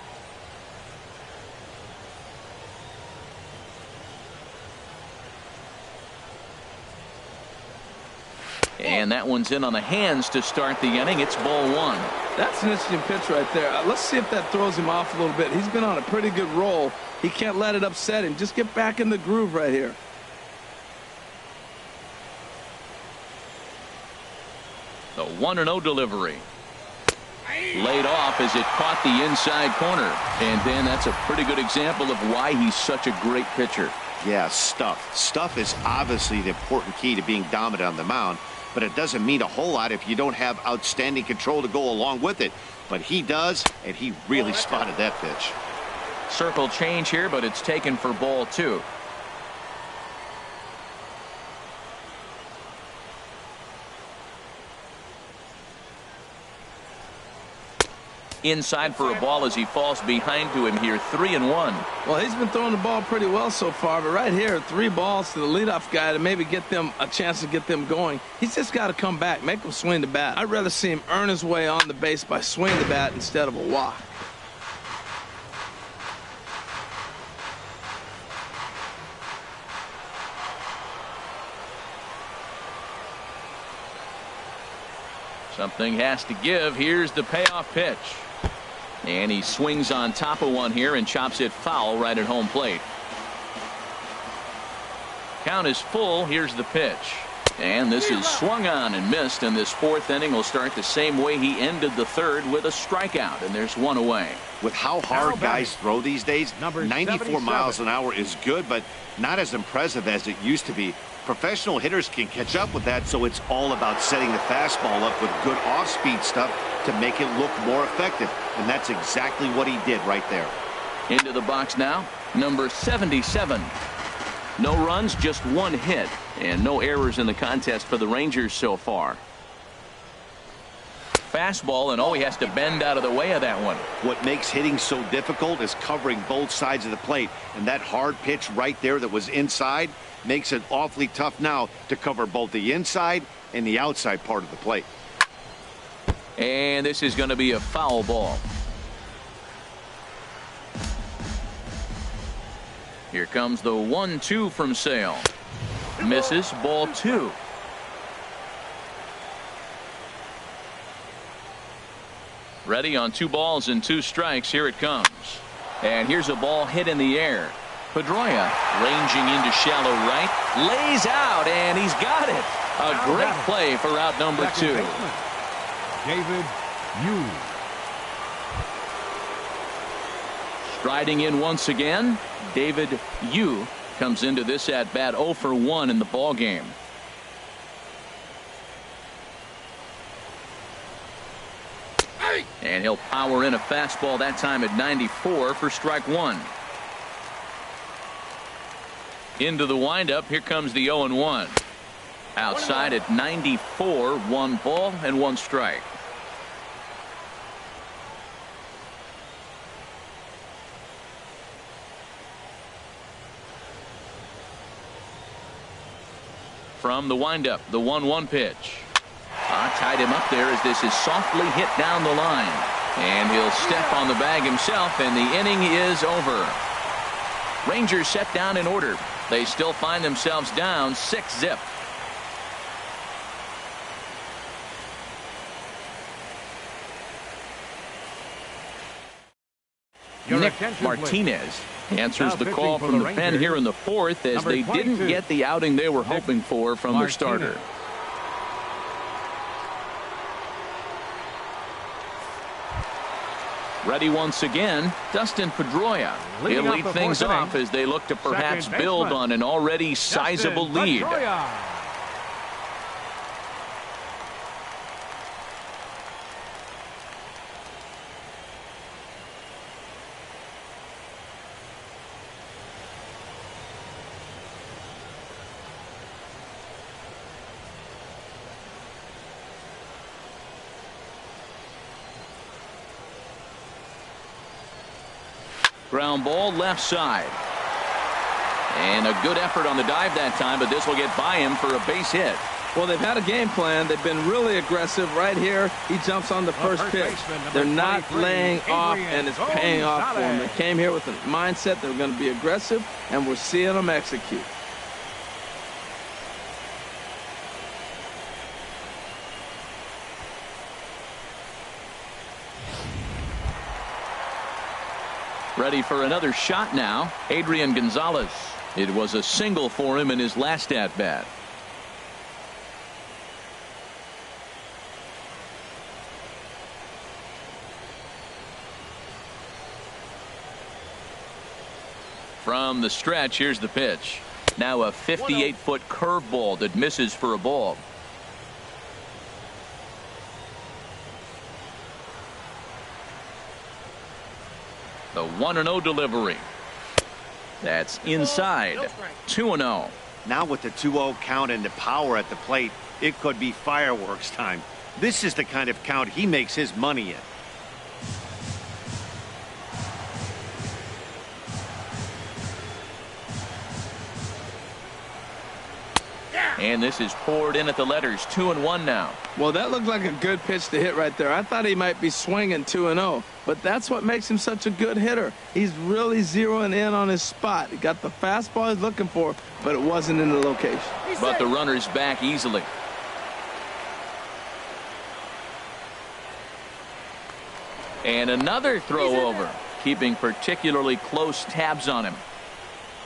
And that one's in on the hands to start the inning. It's ball one. That's an interesting pitch right there. Let's see if that throws him off a little bit. He's been on a pretty good roll. He can't let it upset him. Just get back in the groove right here. The 1-0 delivery. Laid off as it caught the inside corner. And then that's a pretty good example of why he's such a great pitcher. Yeah, stuff. Stuff is obviously the important key to being dominant on the mound, but it doesn't mean a whole lot if you don't have outstanding control to go along with it. But he does, and he really spotted that pitch. Circle change here, but it's taken for ball two. Inside for a ball as he falls behind to him here. 3-1. Well, he's been throwing the ball pretty well so far, but right here, 3 balls to the leadoff guy to maybe get them a chance to get them going. He's just got to come back, make them swing the bat. I'd rather see him earn his way on the base by swinging the bat instead of a walk. Something has to give. Here's the payoff pitch. And he swings on top of one here and chops it foul right at home plate. Count is full. Here's the pitch. And this is swung on and missed, and this 4th inning will start the same way he ended the 3rd with a strikeout, and there's one away. With how hard guys throw these days, 94 miles an hour is good, but not as impressive as it used to be. Professional hitters can catch up with that, so it's all about setting the fastball up with good off-speed stuff to make it look more effective, and that's exactly what he did right there. Into the box now, number 77. No runs, just 1 hit, and no errors in the contest for the Rangers so far. Fastball, and oh, he has to bend out of the way of that one. What makes hitting so difficult is covering both sides of the plate, and that hard pitch right there that was inside makes it awfully tough now to cover both the inside and the outside part of the plate. And this is going to be a foul ball. Here comes the 1-2 from Sale. Misses, ball 2. Ready on 2 balls and 2 strikes. Here it comes. And here's a ball hit in the air. Pedroia ranging into shallow right, lays out, and he's got it. A great play for out number 2. David Yu. Striding in once again, David Yu comes into this at bat 0 for 1 in the ball game. And he'll power in a fastball that time at 94 for strike 1. Into the windup. Here comes the 0-1. Outside at 94, 1 ball and 1 strike. From the windup, the 1-1 pitch. Tied him up there as this is softly hit down the line. And he'll step on the bag himself, and the inning is over. Rangers set down in order. They still find themselves down 6-0. Nick Martinez answers the call from the pen here in the 4th as they didn't get the outing they were hoping for from their starter. Ready once again, Dustin Pedroia. He'll lead things off as they look to perhaps build on an already sizable lead. Ground ball left side. And a good effort on the dive that time, but this will get by him for a base hit. Well, they've had a game plan. They've been really aggressive. Right here, he jumps on the first pitch. They're not laying off, and it's paying off for them. They came here with a mindset they were going to be aggressive, and we're seeing them execute. Ready for another shot now. Adrian Gonzalez. It was a single for him in his last at bat. From the stretch, here's the pitch. Now a 58-foot curveball that misses for a ball. The 1-0 delivery. That's inside. 2-0. Now with the 2-0 count and the power at the plate, it could be fireworks time. This is the kind of count he makes his money in. And this is poured in at the letters. 2-1 now. Well, that looked like a good pitch to hit right there. I thought he might be swinging 2-0, but that's what makes him such a good hitter. He's really zeroing in on his spot. He got the fastball he's looking for, but it wasn't in the location. But the runner's back easily. And another throw over, keeping particularly close tabs on him.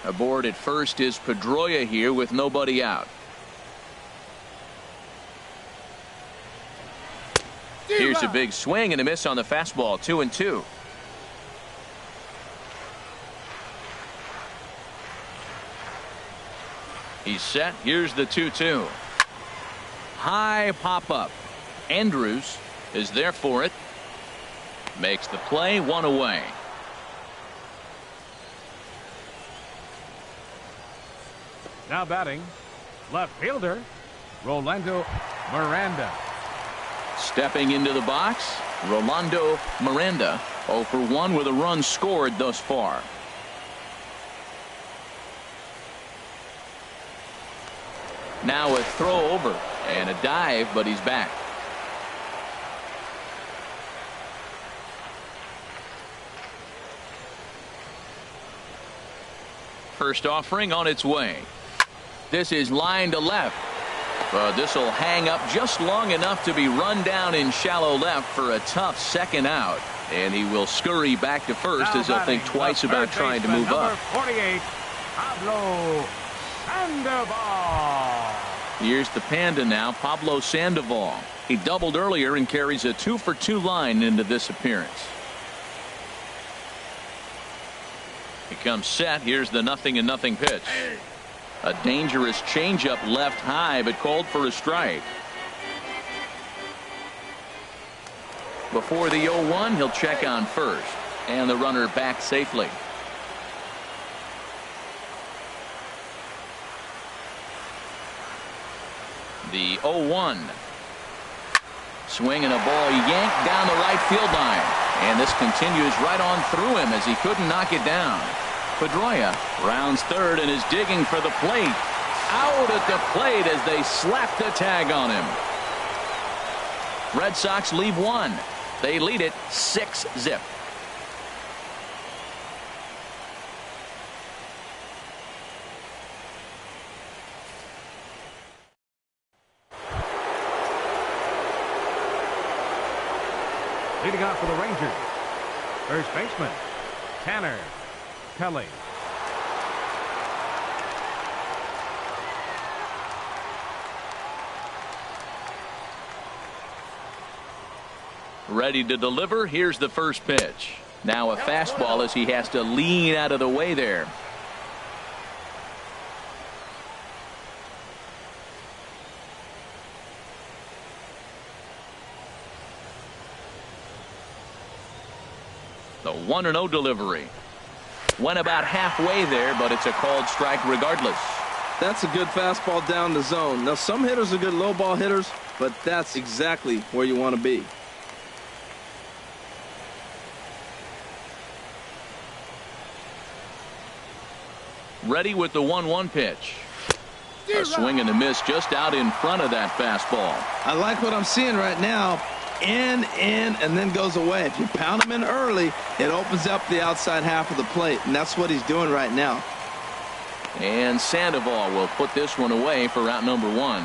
Aboard at first is Pedroia here with nobody out. Here's a big swing and a miss on the fastball. 2-2. He's set. Here's the 2-2. High pop up. Andrews is there for it. Makes the play. 1 away. Now batting, left fielder, Rolando Miranda. Stepping into the box, Rolando Miranda. 0 for 1 with a run scored thus far. Now a throw over and a dive, but he's back. First offering on its way. This is line to left. But this will hang up just long enough to be run down in shallow left for a tough second out. And he will scurry back to first as he'll think twice about trying to move up. 48, Pablo Sandoval. Here's the Panda now, Pablo Sandoval. He doubled earlier and carries a 2 for 2 line into this appearance. He comes set. Here's the 0-0 pitch. A dangerous changeup left high, but called for a strike. Before the 0-1, he'll check on first, and the runner back safely. The 0-1. Swing and a ball yanked down the right field line. And this continues right on through him as he couldn't knock it down. Pedroia rounds third and is digging for the plate. Out at the plate as they slap the tag on him. Red Sox leave 1. They lead it 6-0. Leading off for the Rangers, first baseman, Tanner Kelly. Ready to deliver. Here's the first pitch. Now a fastball as he has to lean out of the way there. The 1-0 delivery. Went about halfway there, but it's a called strike regardless. That's a good fastball down the zone. Now, some hitters are good low ball hitters, but that's exactly where you want to be. Ready with the 1-1 pitch. A swing and a miss just out in front of that fastball. I like what I'm seeing right now. In, and then goes away. If you pound him in early, it opens up the outside half of the plate, and that's what he's doing right now. And Sandoval will put this one away for out number 1.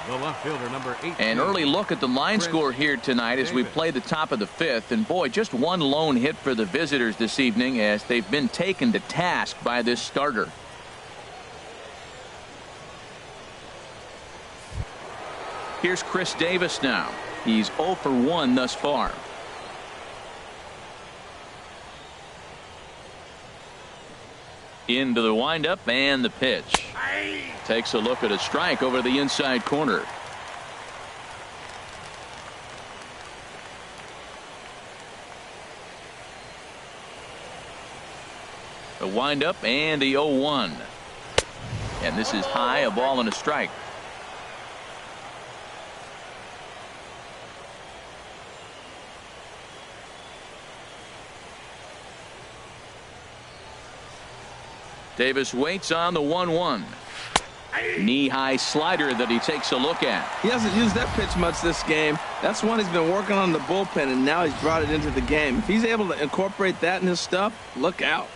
The left fielder, number 8. An early look at the line score here tonight as we play the top of the 5th. And boy, just one lone hit for the visitors this evening as they've been taken to task by this starter. Here's Chris Davis now. He's 0 for 1 thus far. Into the windup and the pitch. Takes a look at a strike over the inside corner. The windup and the 0-1. And this is high, a ball and a strike. Davis waits on the 1-1. Knee-high slider that he takes a look at. He hasn't used that pitch much this game. That's one he's been working on in the bullpen, and now he's brought it into the game. If he's able to incorporate that in his stuff, look out.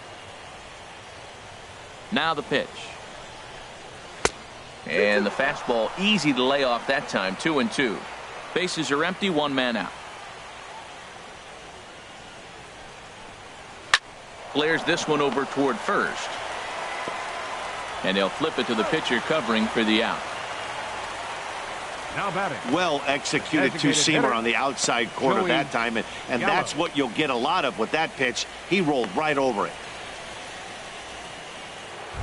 Now the pitch. And the fastball easy to lay off that time. 2-2. Bases are empty, one man out. Flares this one over toward first. And they'll flip it to the pitcher covering for the out. Now batting. Well executed two-seamer on the outside corner that time, and that's what you'll get a lot of with that pitch. He rolled right over it.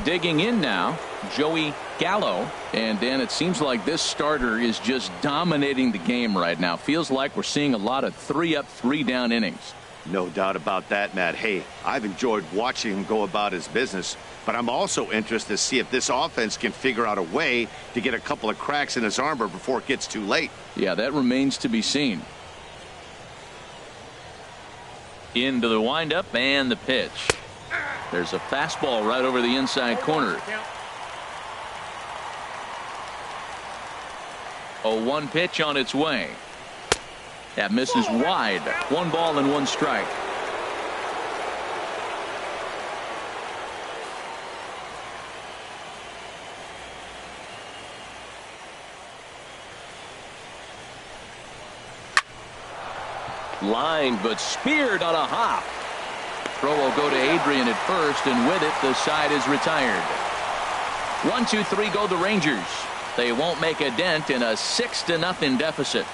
Digging in now, Joey Gallo. And then it seems like this starter is just dominating the game right now. Feels like we're seeing a lot of 3-up, 3-down innings. No doubt about that, Matt. Hey, I've enjoyed watching him go about his business, but I'm also interested to see if this offense can figure out a way to get a couple of cracks in his armor before it gets too late. Yeah, that remains to be seen. Into the windup and the pitch. There's a fastball right over the inside corner. 0-1 pitch on its way. That misses wide. 1 ball and 1 strike. Line, but speared on a hop. Throw will go to Adrian at first, and with it, the side is retired. 1-2-3 go the Rangers. They won't make a dent in a 6-0 deficit.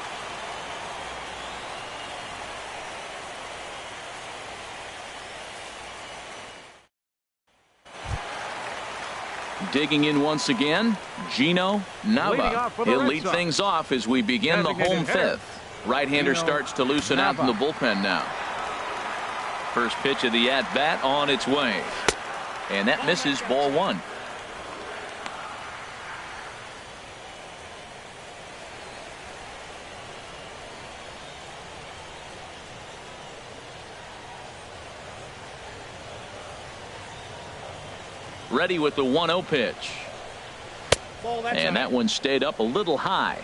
Digging in once again, Gino Nava. He'll lead things off as we begin the home 5th. Right-hander starts to loosen out in the bullpen now. First pitch of the at-bat on its way. And that misses, ball 1. Ready with the 1-0 pitch. And that one stayed up a little high.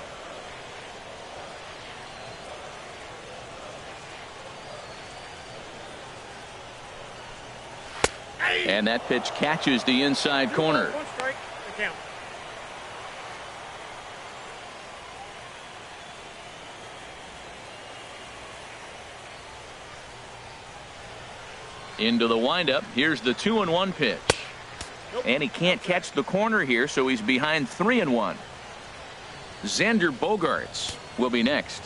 And that pitch catches the inside corner. Into the windup. Here's the 2-1 pitch. And he can't catch the corner here, so he's behind 3-1. Xander Bogaerts will be next.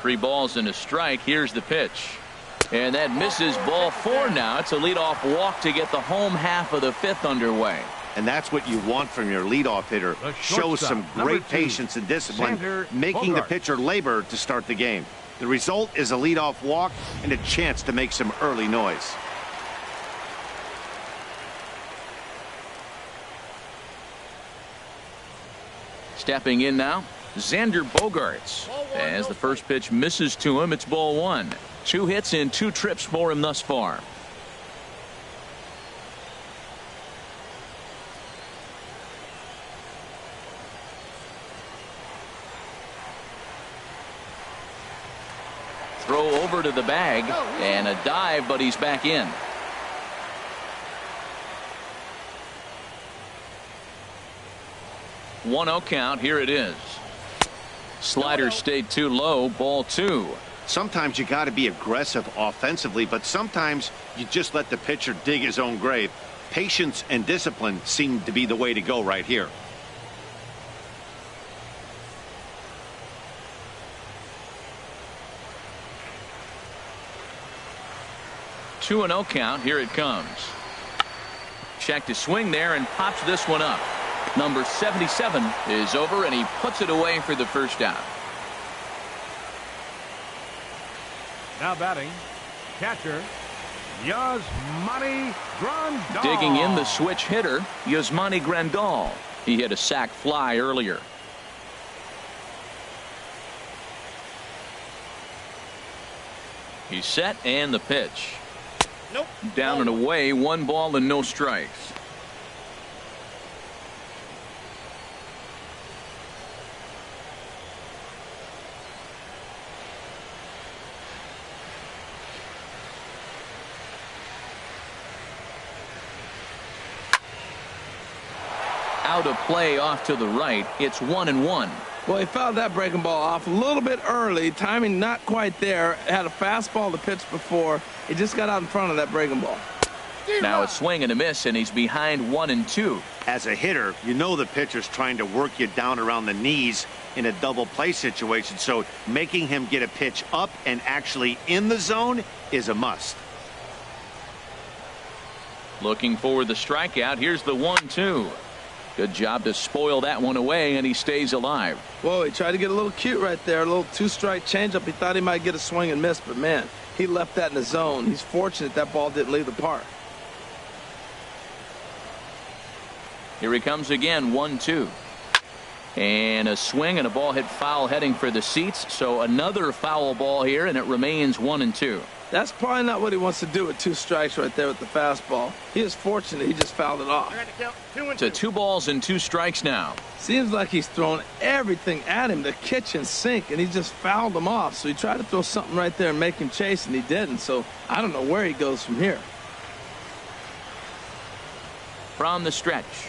3 balls and a strike. Here's the pitch. And that misses, ball 4 now. It's a leadoff walk to get the home half of the 5th underway. And that's what you want from your leadoff hitter. Show some great patience and discipline, making the pitcher labor to start the game. The result is a leadoff walk and a chance to make some early noise. Stepping in now, Xander Bogaerts. As the first pitch misses to him, it's ball 1. 2 hits in 2 trips for him thus far. Throw over to the bag and a dive, but he's back in. 1-0 count. Here it is. Slider stayed too low. Ball 2. Sometimes you got to be aggressive offensively, but sometimes you just let the pitcher dig his own grave. Patience and discipline seem to be the way to go right here. 2-0 count. Here it comes. Checked his swing there and pops this one up. Number 77 is over, and he puts it away for the first out. Now batting, catcher, Yasmani Grandal. Digging in, the switch hitter, Yasmani Grandal. He hit a sac fly earlier. He's set, and the pitch. Nope. Down and away, 1 ball and no strikes. Out of play off to the right. It's 1-1. Well, he fouled that breaking ball off a little bit early. Timing not quite there. Had a fastball to pitch before. He just got out in front of that breaking ball. Now a swing and a miss, and he's behind 1-2. As a hitter, you know the pitcher's trying to work you down around the knees in a double play situation, so making him get a pitch up and actually in the zone is a must. Looking for the strikeout. Here's the 1-2. Good job to spoil that one away, and he stays alive. Whoa, he tried to get a little cute right there. A little 2-strike changeup. He thought he might get a swing and miss, but man, he left that in the zone. He's fortunate that ball didn't leave the park. Here he comes again, 1-2. And a swing and a ball hit foul heading for the seats. So another foul ball here, and it remains 1-2. That's probably not what he wants to do with 2 strikes right there with the fastball. He is fortunate he just fouled it off. To 2 balls and 2 strikes now. Seems like he's thrown everything at him, the kitchen sink, and he just fouled him off. So he tried to throw something right there and make him chase, and he didn't. So I don't know where he goes from here. From the stretch.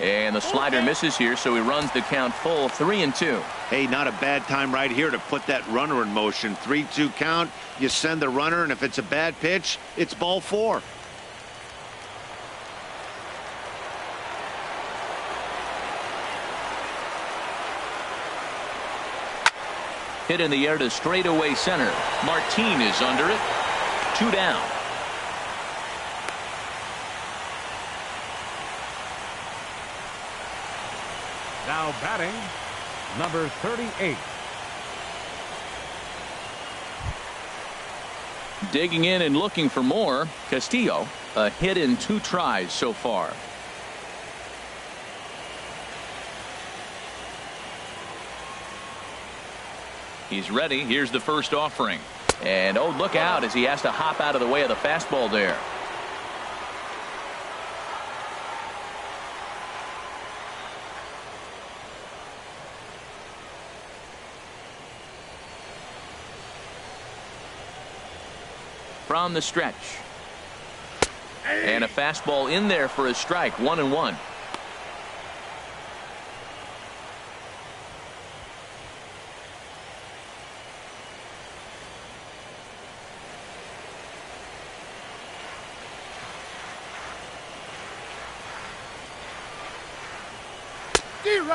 And the slider misses here, so he runs the count full, 3-2. Hey, not a bad time right here to put that runner in motion. 3-2 count. You send the runner, and if it's a bad pitch, it's ball 4. Hit in the air to straightaway center. Martin is under it. 2 down. Now batting, number 38. Digging in and looking for more. Castillo, a hit in 2 tries so far. He's ready. Here's the first offering. And oh, look out as he has to hop out of the way of the fastball there. From the stretch. And a fastball in there for a strike. 1-1.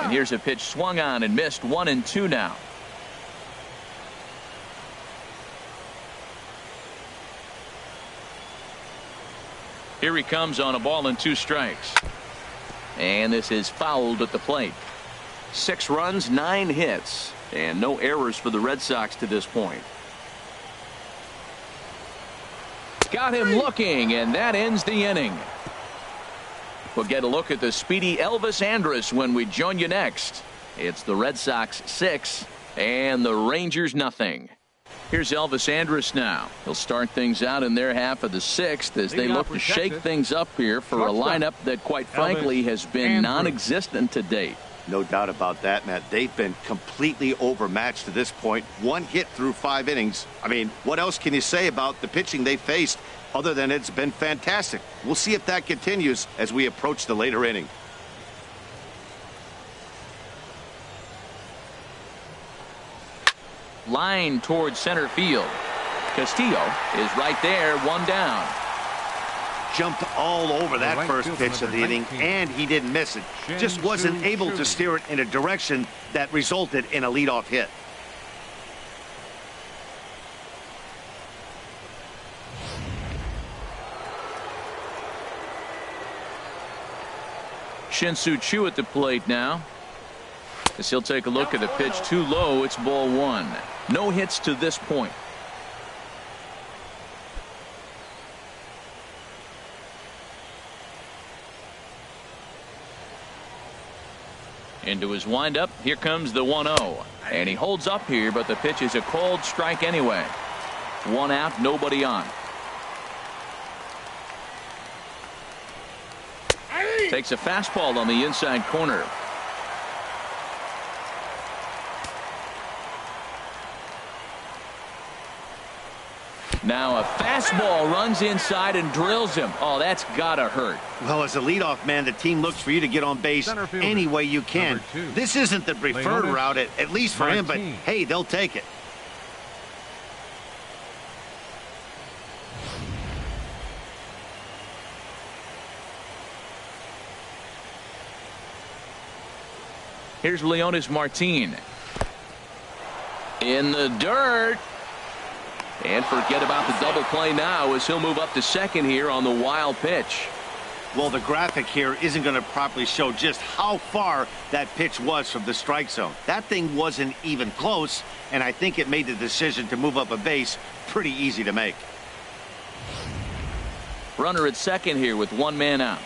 And here's a pitch swung on and missed. 1-2 now. Here he comes on a ball and 2 strikes. And this is fouled at the plate. 6 runs, 9 hits, and no errors for the Red Sox to this point. Got him looking, and that ends the inning. We'll get a look at the speedy Elvis Andrus when we join you next. It's the Red Sox 6 and the Rangers nothing. Here's Elvis Andrus now. He'll start things out in their half of the 6th as they look to shake things up here for a lineup that, quite frankly, has been non-existent to date. No doubt about that, Matt. They've been completely overmatched to this point. 1 hit through 5 innings. I mean, what else can you say about the pitching they faced other than it's been fantastic? We'll see if that continues as we approach the later inning. line towards center field. Castillo is right there, one down. Jumped all over that right first fielder, pitch of the number inning, 19. and he didn't miss it. Just wasn't able to steer it in a direction that resulted in a leadoff hit. Shin-Soo Choo at the plate now. As he'll take a look at a pitch too low. It's ball one. No hits to this point. Into his windup. Here comes the 1-0. And he holds up here, but the pitch is a called strike anyway. One out, nobody on. Takes a fastball on the inside corner. Now a fastball runs inside and drills him. Oh, that's gotta hurt. Well, as a leadoff man, the team looks for you to get on base any way you can. This isn't the preferred route, at least for him, but hey, they'll take it. Here's Leonis Martin. In the dirt. And forget about the double play now as he'll move up to second here on the wild pitch. Well, the graphic here isn't going to properly show just how far that pitch was from the strike zone. That thing wasn't even close, and I think it made the decision to move up a base pretty easy to make. Runner at second here with one man out.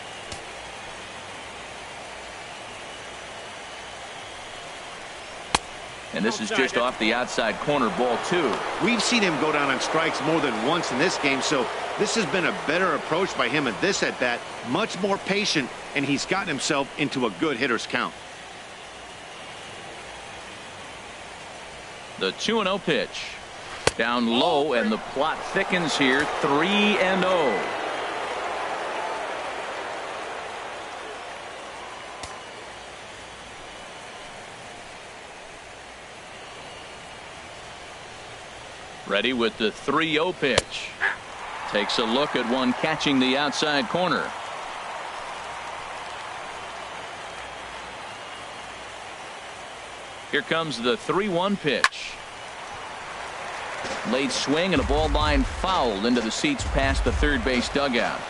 And this is just off the outside corner, ball two. We've seen him go down on strikes more than once in this game, so this has been a better approach by him at this at-bat. Much more patient, and he's gotten himself into a good hitter's count. The 2-0 pitch. Down low, and the plot thickens here. 3-0. Ready with the 3-0 pitch. Takes a look at one catching the outside corner. Here comes the 3-1 pitch. Late swing and a ball line fouled into the seats past the third base dugout.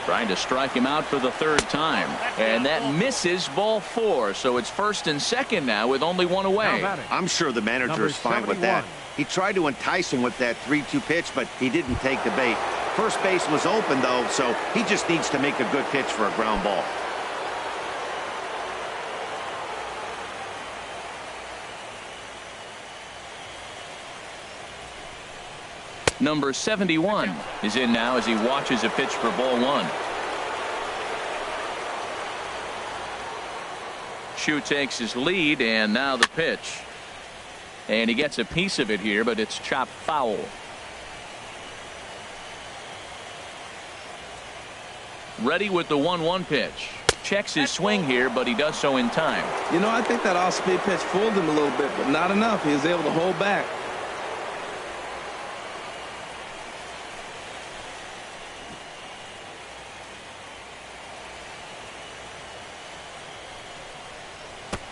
Trying to strike him out for the third time. And that misses, ball four. So it's first and second now with only one away. I'm sure the manager is fine with that. He tried to entice him with that 3-2 pitch, but he didn't take the bait. First base was open, though, so he just needs to make a good pitch for a ground ball. Number 71 is in now as he watches a pitch for ball one. Choo takes his lead, and now the pitch. And he gets a piece of it here, but it's chopped foul. Ready with the 1-1 pitch. Checks his swing here, but he does so in time. You know, I think that off-speed pitch fooled him a little bit, but not enough. He was able to hold back.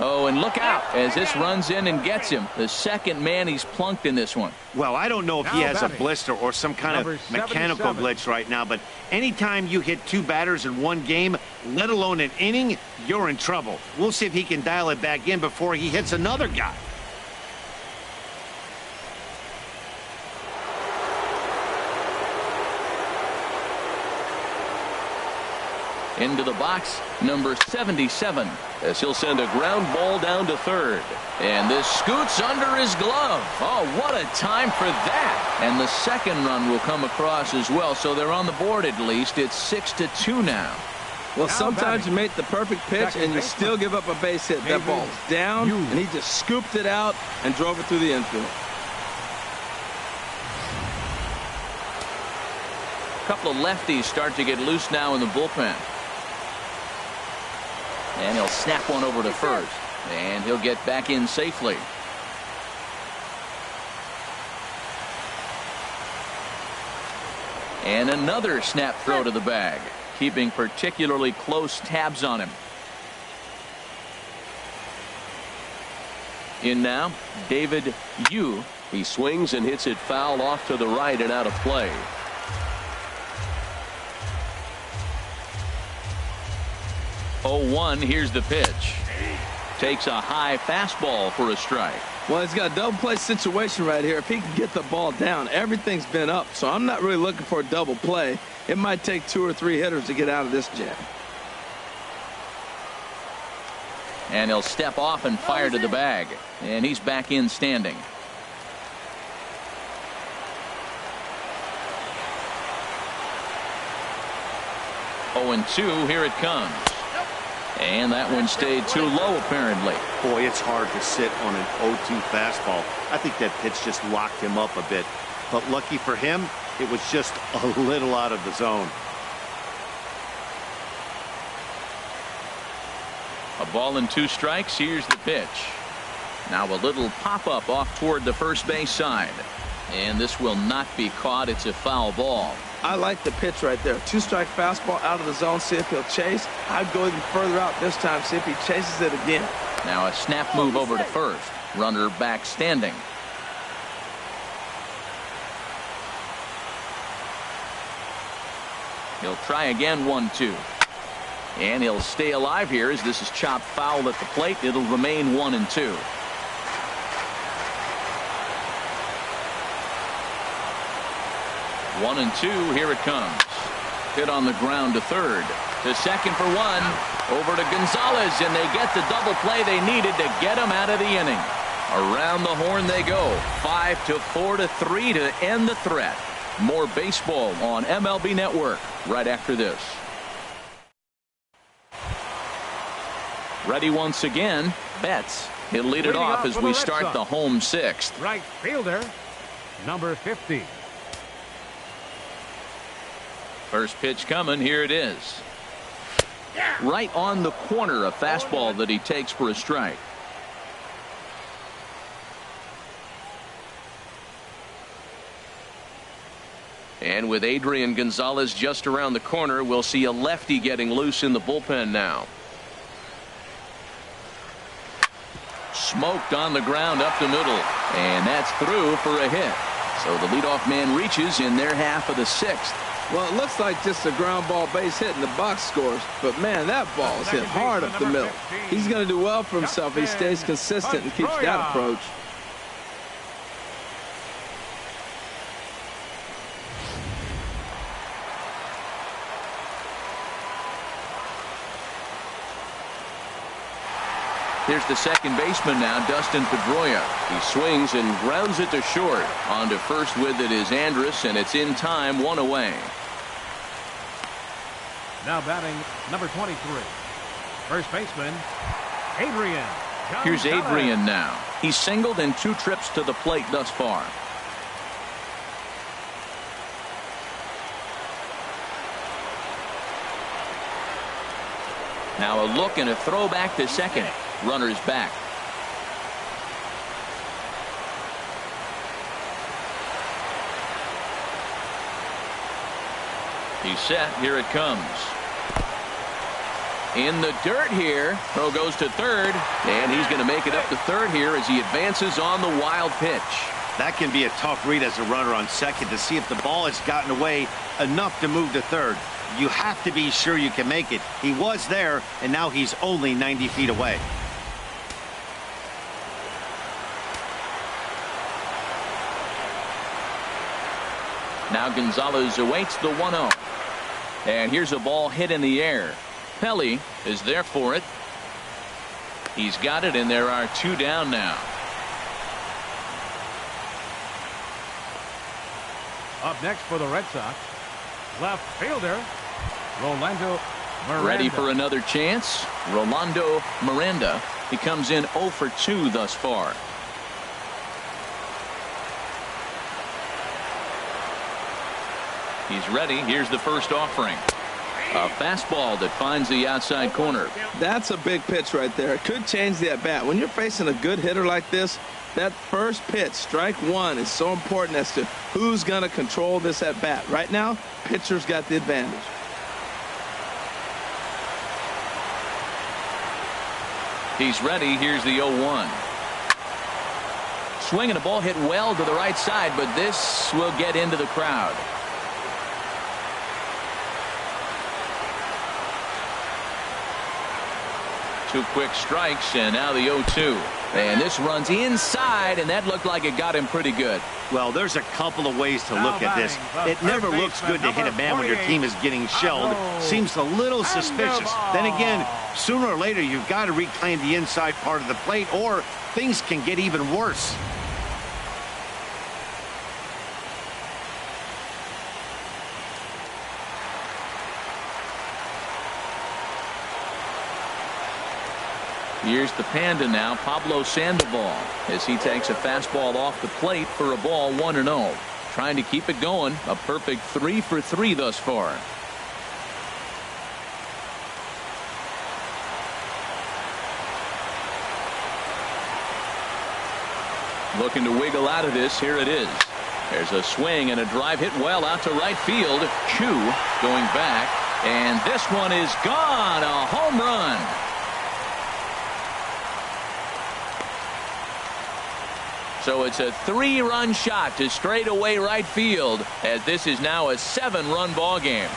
Oh, and look out as this runs in and gets him. The second man he's plunked in this one. Well, I don't know if he has a blister or some kind of mechanical glitch right now, but anytime you hit two batters in one game, let alone an inning, you're in trouble. We'll see if he can dial it back in before he hits another guy. Into the box, number 77, as he'll send a ground ball down to third. And this scoots under his glove. Oh, what a time for that. And the second run will come across as well, so they're on the board at least. It's 6-2 now. Well, sometimes you make the perfect pitch and you still give up a base hit. That ball's down, and he just scooped it out and drove it through the infield. A couple of lefties start to get loose now in the bullpen. And he'll snap one over to first. And he'll get back in safely. And another snap throw to the bag, keeping particularly close tabs on him. In now, David Yu. He swings and hits it foul off to the right and out of play. Oh, 1. Here's the pitch. Takes a high fastball for a strike. Well, he's got a double play situation right here. If he can get the ball down, everything's been up. So I'm not really looking for a double play. It might take 2 or 3 hitters to get out of this jam. And he'll step off and fire to the bag. And he's back in standing. Oh, and 2. Here it comes. And that one stayed too low, apparently. Boy, it's hard to sit on an 0-2 fastball. I think that pitch just locked him up a bit. But lucky for him, it was just a little out of the zone. A ball and 2 strikes. Here's the pitch. Now a little pop-up off toward the first base side. And this will not be caught. It's a foul ball. I like the pitch right there. 2-strike fastball out of the zone. See if he'll chase. I'd go even further out this time. See if he chases it again. Now a snap move over to first. Runner back standing. He'll try again. 1-2. And he'll stay alive here as this is chopped foul at the plate. It'll remain 1-2. One and 2. Here it comes. Hit on the ground to third. To second for 1. Over to Gonzalez, and they get the double play they needed to get him out of the inning. Around the horn they go. 5-4-3 to end the threat. More baseball on MLB Network right after this. Ready once again. Betts. He'll lead it off as we start the home 6th. Right fielder, number 50. First pitch coming. Here it is. Right on the corner, a fastball that he takes for a strike. And with Adrian Gonzalez just around the corner, we'll see a lefty getting loose in the bullpen now. Smoked on the ground up the middle, and that's through for a hit. So the leadoff man reaches in their half of the 6th. Well, it looks like just a ground ball base hit and the box scores. But, man, that ball is hit hard up the middle. He's going to do well for himself. He stays consistent and keeps that approach. Here's the second baseman now, Dustin Pedroia. He swings and grounds it to short. On to first with it is Andrus, and it's in time, 1 away. Now batting number 23. First baseman, Adrian. Here's Adrian now. He's singled in 2 trips to the plate thus far. Now a look and a throw back to second. Runner's back. He's set. Here it comes. In the dirt here. Throw goes to third. And he's going to make it up to third here as he advances on the wild pitch. That can be a tough read as a runner on second to see if the ball has gotten away enough to move to third. You have to be sure you can make it. He was there, and now he's only 90 feet away. Now Gonzalez awaits the 1-0. And here's a ball hit in the air. Pelly is there for it. He's got it, and there are 2 down now. Up next for the Red Sox, left fielder, Rolando Miranda. Ready for another chance. Rolando Miranda. He comes in 0 for 2 thus far. He's ready. Here's the first offering. A fastball that finds the outside corner. That's a big pitch right there. It could change the at-bat. When you're facing a good hitter like this, That first pitch, strike one, is so important as to who's going to control this at bat. Right now, pitcher's got the advantage. He's ready. Here's the 0-1. Swing and a ball hit well to the right side, but this will get into the crowd. Two quick strikes, and now the 0-2. And this runs inside, and that looked like it got him pretty good. Well, there's a couple of ways to look at this. It never looks good to hit a man when your team is getting shelled. Seems a little suspicious. Then again, sooner or later, you've got to reclaim the inside part of the plate, or things can get even worse. Here's the Panda now, Pablo Sandoval, as he takes a fastball off the plate for a ball 1-0. Trying to keep it going. A perfect 3 for 3 thus far. Looking to wiggle out of this. Here it is. There's a swing and a drive hit well out to right field. Chu going back, and this one is gone. A home run. So it's a 3-run shot to straightaway right field, as this is now a 7-run ball game.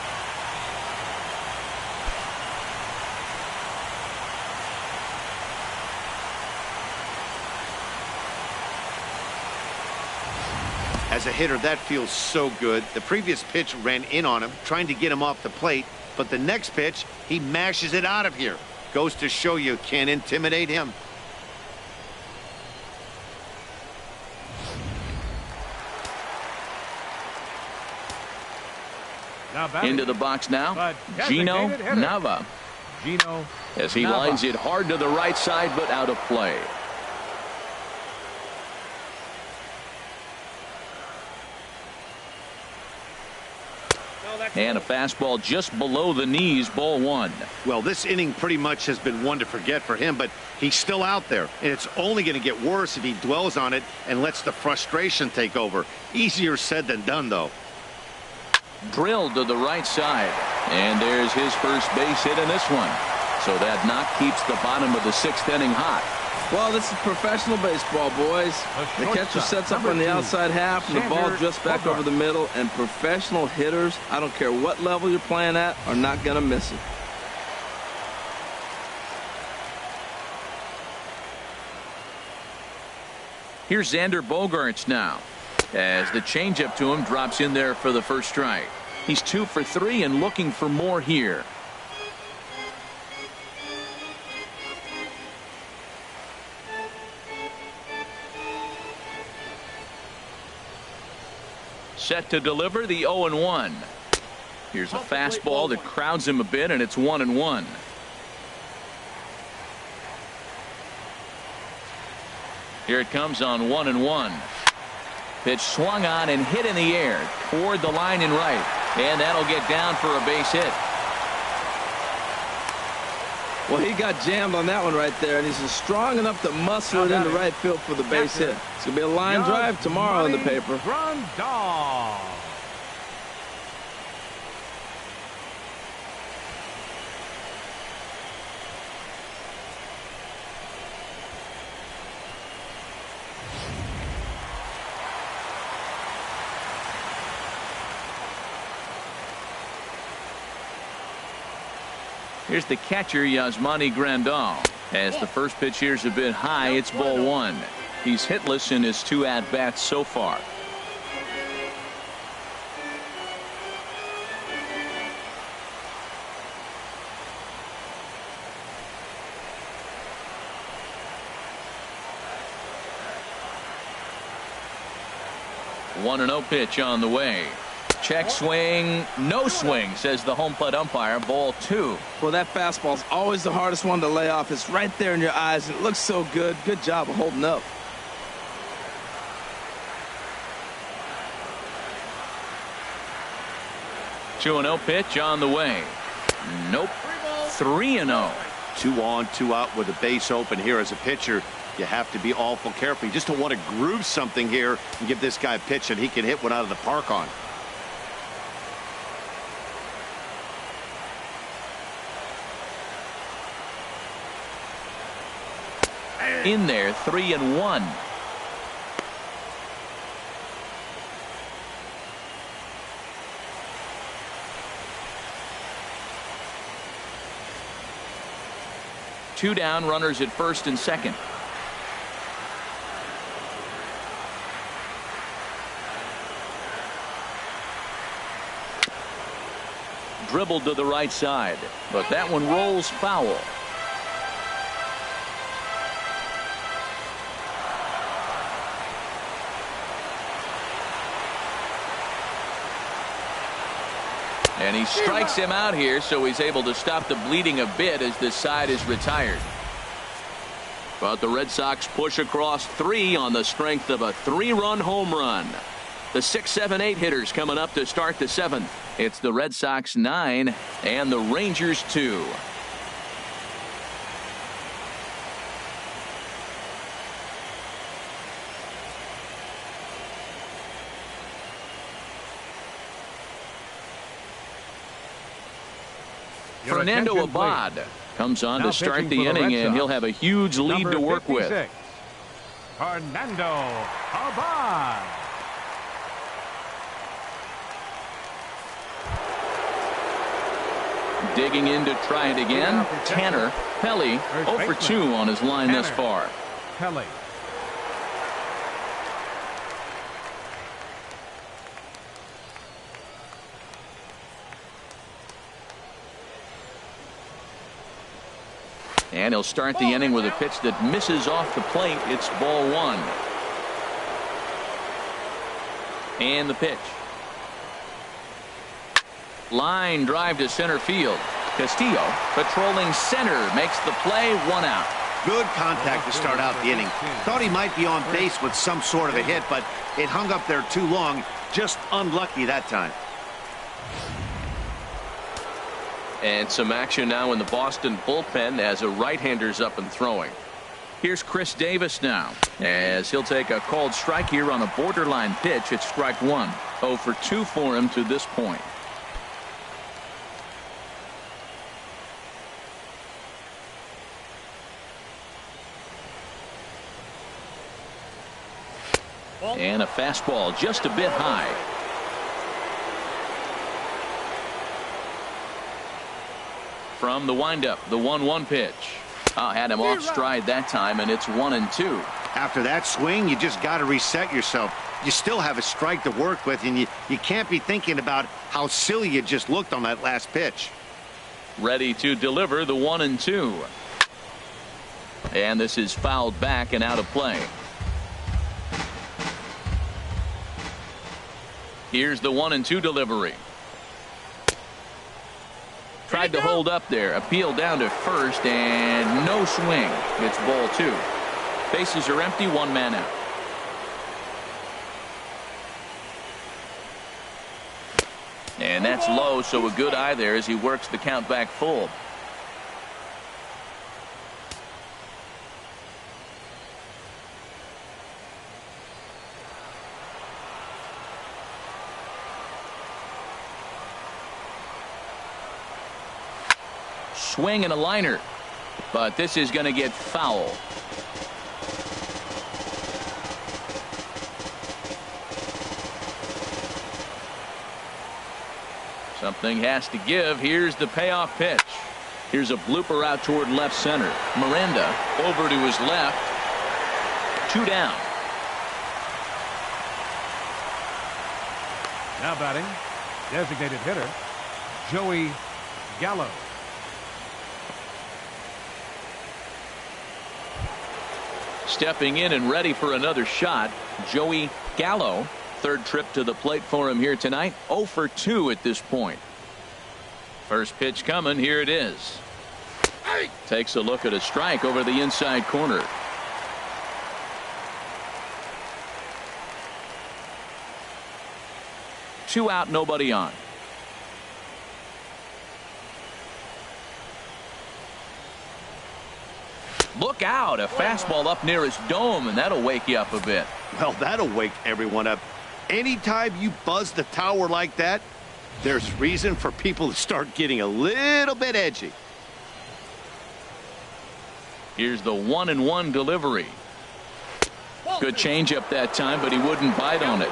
As a hitter, that feels so good. The previous pitch ran in on him, trying to get him off the plate, but the next pitch, he mashes it out of here. Goes to show you can't intimidate him. Into the box now, Gino Nava, as he lines it hard to the right side, but out of play. And a fastball just below the knees, ball 1. Well, this inning pretty much has been one to forget for him, but he's still out there, and it's only going to get worse if he dwells on it and lets the frustration take over. Easier said than done, though. Drilled to the right side, and there's his first base hit in this one. So that knock keeps the bottom of the 6th inning hot. Well, this is professional baseball, boys. The catcher sets up on the outside half, and the ball drifts back over the middle, and professional hitters, I don't care what level you're playing at, are not going to miss it. Here's Xander Bogaerts now, as the changeup to him drops in there for the first strike. He's 2 for 3 and looking for more here. Set to deliver the 0-1. Here's a fastball that crowds him a bit, and it's 1-1. Here it comes on 1-1. Pitch swung on and hit in the air toward the line and right, and that'll get down for a base hit. Well, he got jammed on that one right there, and he's strong enough to muscle it into right field for the base hit. It's going to be a line drive tomorrow in the paper. Here's the catcher, Yasmani Grandal. As the first pitch here's a bit high, it's ball 1. He's hitless in his 2 at-bats so far. One 1-0 pitch on the way. Check swing, no swing, says the home plate umpire. Ball 2. Well, that fastball's always the hardest one to lay off. It's right there in your eyes. It looks so good. Good job of holding up. Two 2-0 pitch on the way. Nope. 3-0. 2 on, 2 out with a base open here as a pitcher. You have to be awful careful. You just don't want to groove something here and give this guy a pitch that he can hit one out of the park on. In there, 3-1. Two down, runners at first and second. Dribbled to the right side, but that one rolls foul. And he strikes him out here, so he's able to stop the bleeding a bit as this side is retired. But the Red Sox push across 3 on the strength of a 3-run home run. The 6, 7, 8 hitters coming up to start the 7th. It's the Red Sox 9 and the Rangers 2. Fernando Abad comes on to start the inning, and he'll have a huge lead to work with. Fernando Abad. Digging in to try it again. Tanner Pelly 0 for 2 on his line thus far. Pelly. And he'll start the inning with a pitch that misses off the plate. It's ball 1. And the pitch. Line drive to center field. Castillo patrolling center makes the play. 1 out. Good contact to start out the inning. Thought he might be on base with some sort of a hit, but it hung up there too long. Just unlucky that time. And some action now in the Boston bullpen as a right-hander's up and throwing. Here's Chris Davis now, as he'll take a called strike here on a borderline pitch. It's strike 1. 0 for 2 for him to this point. And a fastball just a bit high. From the windup, the 1-1 pitch. Had him off stride that time, and it's 1-2. After that swing, you just got to reset yourself. You still have a strike to work with, and you can't be thinking about how silly you just looked on that last pitch. Ready to deliver the 1-2. And this is fouled back and out of play. Here's the 1-2 delivery. Tried to hold up there. Appeal down to first, and no swing. It's ball 2. Bases are empty. 1 man out. And that's low, so a good eye there as he works the count back full. Swing and a liner, but this is going to get foul. Something has to give. Here's the payoff pitch. Here's a blooper out toward left center. Miranda over to his left. 2 down. Now batting, designated hitter Joey Gallo. Stepping in and ready for another shot, Joey Gallo. 3rd trip to the plate for him here tonight. 0 for 2 at this point. First pitch coming. Here it is. Takes a look at a strike over the inside corner. Two out, nobody on. Look out, a fastball up near his dome, and that'll wake you up a bit. Well, that'll wake everyone up. Anytime you buzz the tower like that, there's reason for people to start getting a little bit edgy. Here's the 1-1 delivery. Good changeup that time, but he wouldn't bite on it.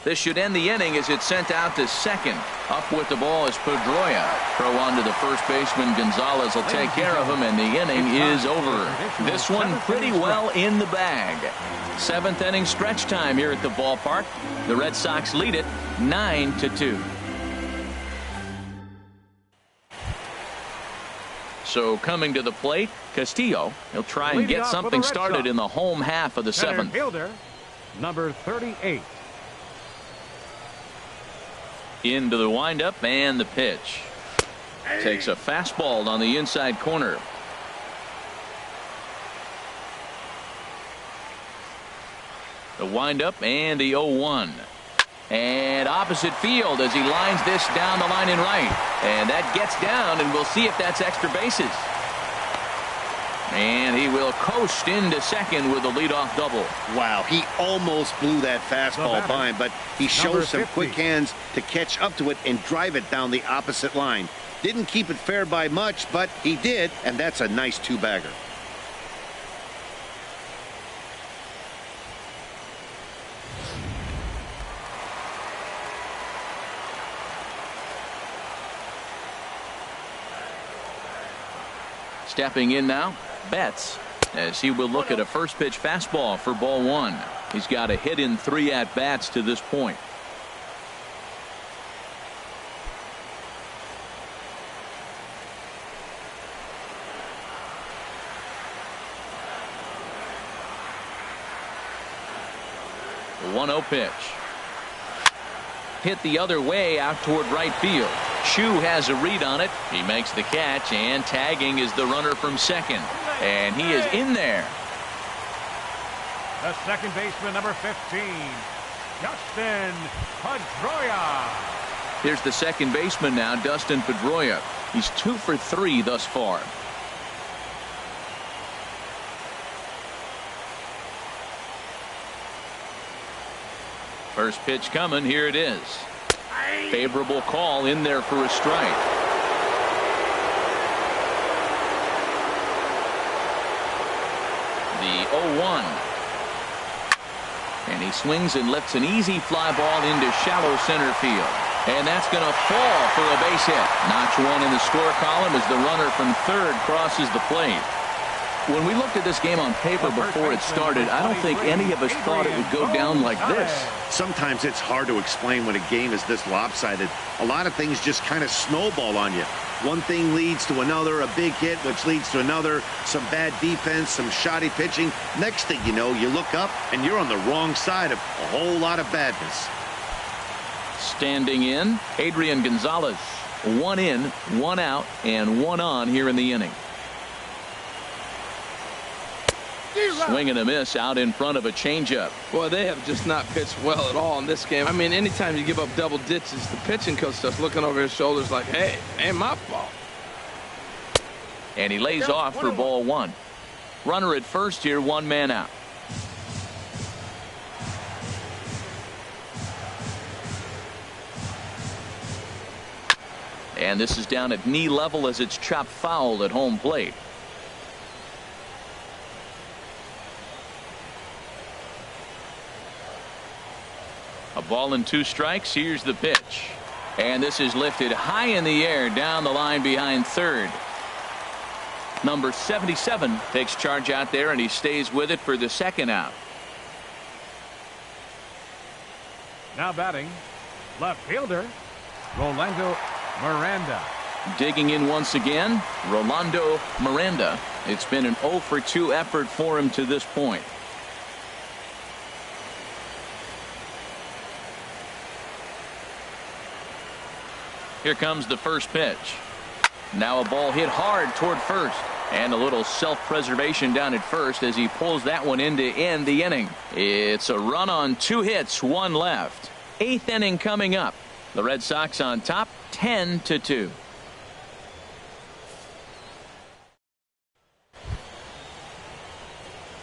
This should end the inning as it's sent out to second. Up with the ball is Pedroia. Throw on to the first baseman. Gonzalez will take care of him, and the inning is over. This one pretty well in the bag. 7th inning stretch time here at the ballpark. The Red Sox lead it 9-2. So coming to the plate, Castillo. He'll try and get something started in the home half of the 7th. Fielder, number 38. Into the windup and the pitch. Takes a fastball on the inside corner. The windup and the 0-1. And opposite field as he lines this down the line in right. And that gets down, and we'll see if that's extra bases. And he will coast into second with a leadoff double. Wow, he almost blew that fastball by him, but he shows some quick hands to catch up to it and drive it down the opposite line. Didn't keep it fair by much, but he did, and that's a nice two-bagger. Stepping in now, Betts, as he will look at a first pitch fastball for ball 1. He's got a hit in 3 at-bats to this point. The 1-0 pitch. Hit the other way out toward right field. Chu has a read on it. He makes the catch, and tagging is the runner from second. And he is in there. The second baseman, number 15, Dustin Pedroia. Here's the second baseman now, Dustin Pedroia. He's 2 for 3 thus far. First pitch coming. Here it is. Favorable call in there for a strike. The 0-1. And he swings and lifts an easy fly ball into shallow center field. And that's going to fall for a base hit. Notch 1 in the score column as the runner from third crosses the plate. When we looked at this game on paper before it started, I don't think any of us thought it would go down like this. Sometimes it's hard to explain when a game is this lopsided. A lot of things just kind of snowball on you. One thing leads to another, a big hit, which leads to another, some bad defense, some shoddy pitching. Next thing you know, you look up and you're on the wrong side of a whole lot of badness. Standing in, Adrian Gonzalez. 1 in, 1 out, and 1 on here in the inning. Swing and a miss out in front of a changeup. Boy, they have just not pitched well at all in this game. I mean, anytime you give up double ditches, the pitching coach starts looking over his shoulders like, hey, ain't my fault. And he lays off for ball 1. Runner at first here, 1 man out. And this is down at knee level as it's chopped foul at home plate. A ball and 2 strikes. Here's the pitch. And this is lifted high in the air down the line behind third. Number 77 takes charge out there, and he stays with it for the second out. Now batting, left fielder, Rolando Miranda. Digging in once again, Rolando Miranda. It's been an 0 for 2 effort for him to this point. Here comes the first pitch. Now a ball hit hard toward first. And a little self-preservation down at first as he pulls that one in to end the inning. It's a run on 2 hits, 1 left. 8th inning coming up. The Red Sox on top, 10-2.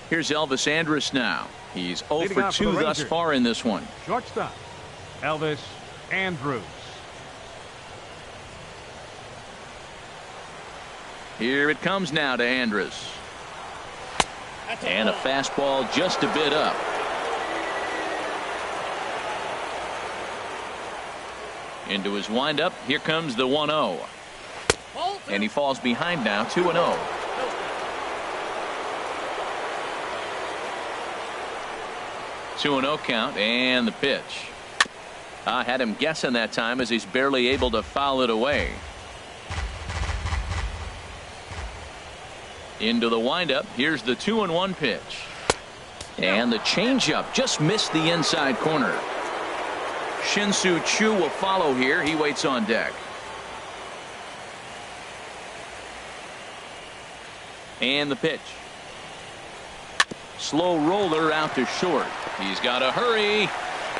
Here's Elvis Andrus now. He's 0 for 2 thus far in this one. Shortstop, Elvis Andrus. Here it comes now to Andrus. And a fastball just a bit up. Into his windup. Here comes the 1-0. And he falls behind now, 2-0. 2-0 count, and the pitch. I had him guessing that time as he's barely able to foul it away. Into the windup. Here's the 2-1 pitch. And the changeup just missed the inside corner. Shin-Soo Choo will follow here. He waits on deck. And the pitch. Slow roller out to short. He's got to hurry.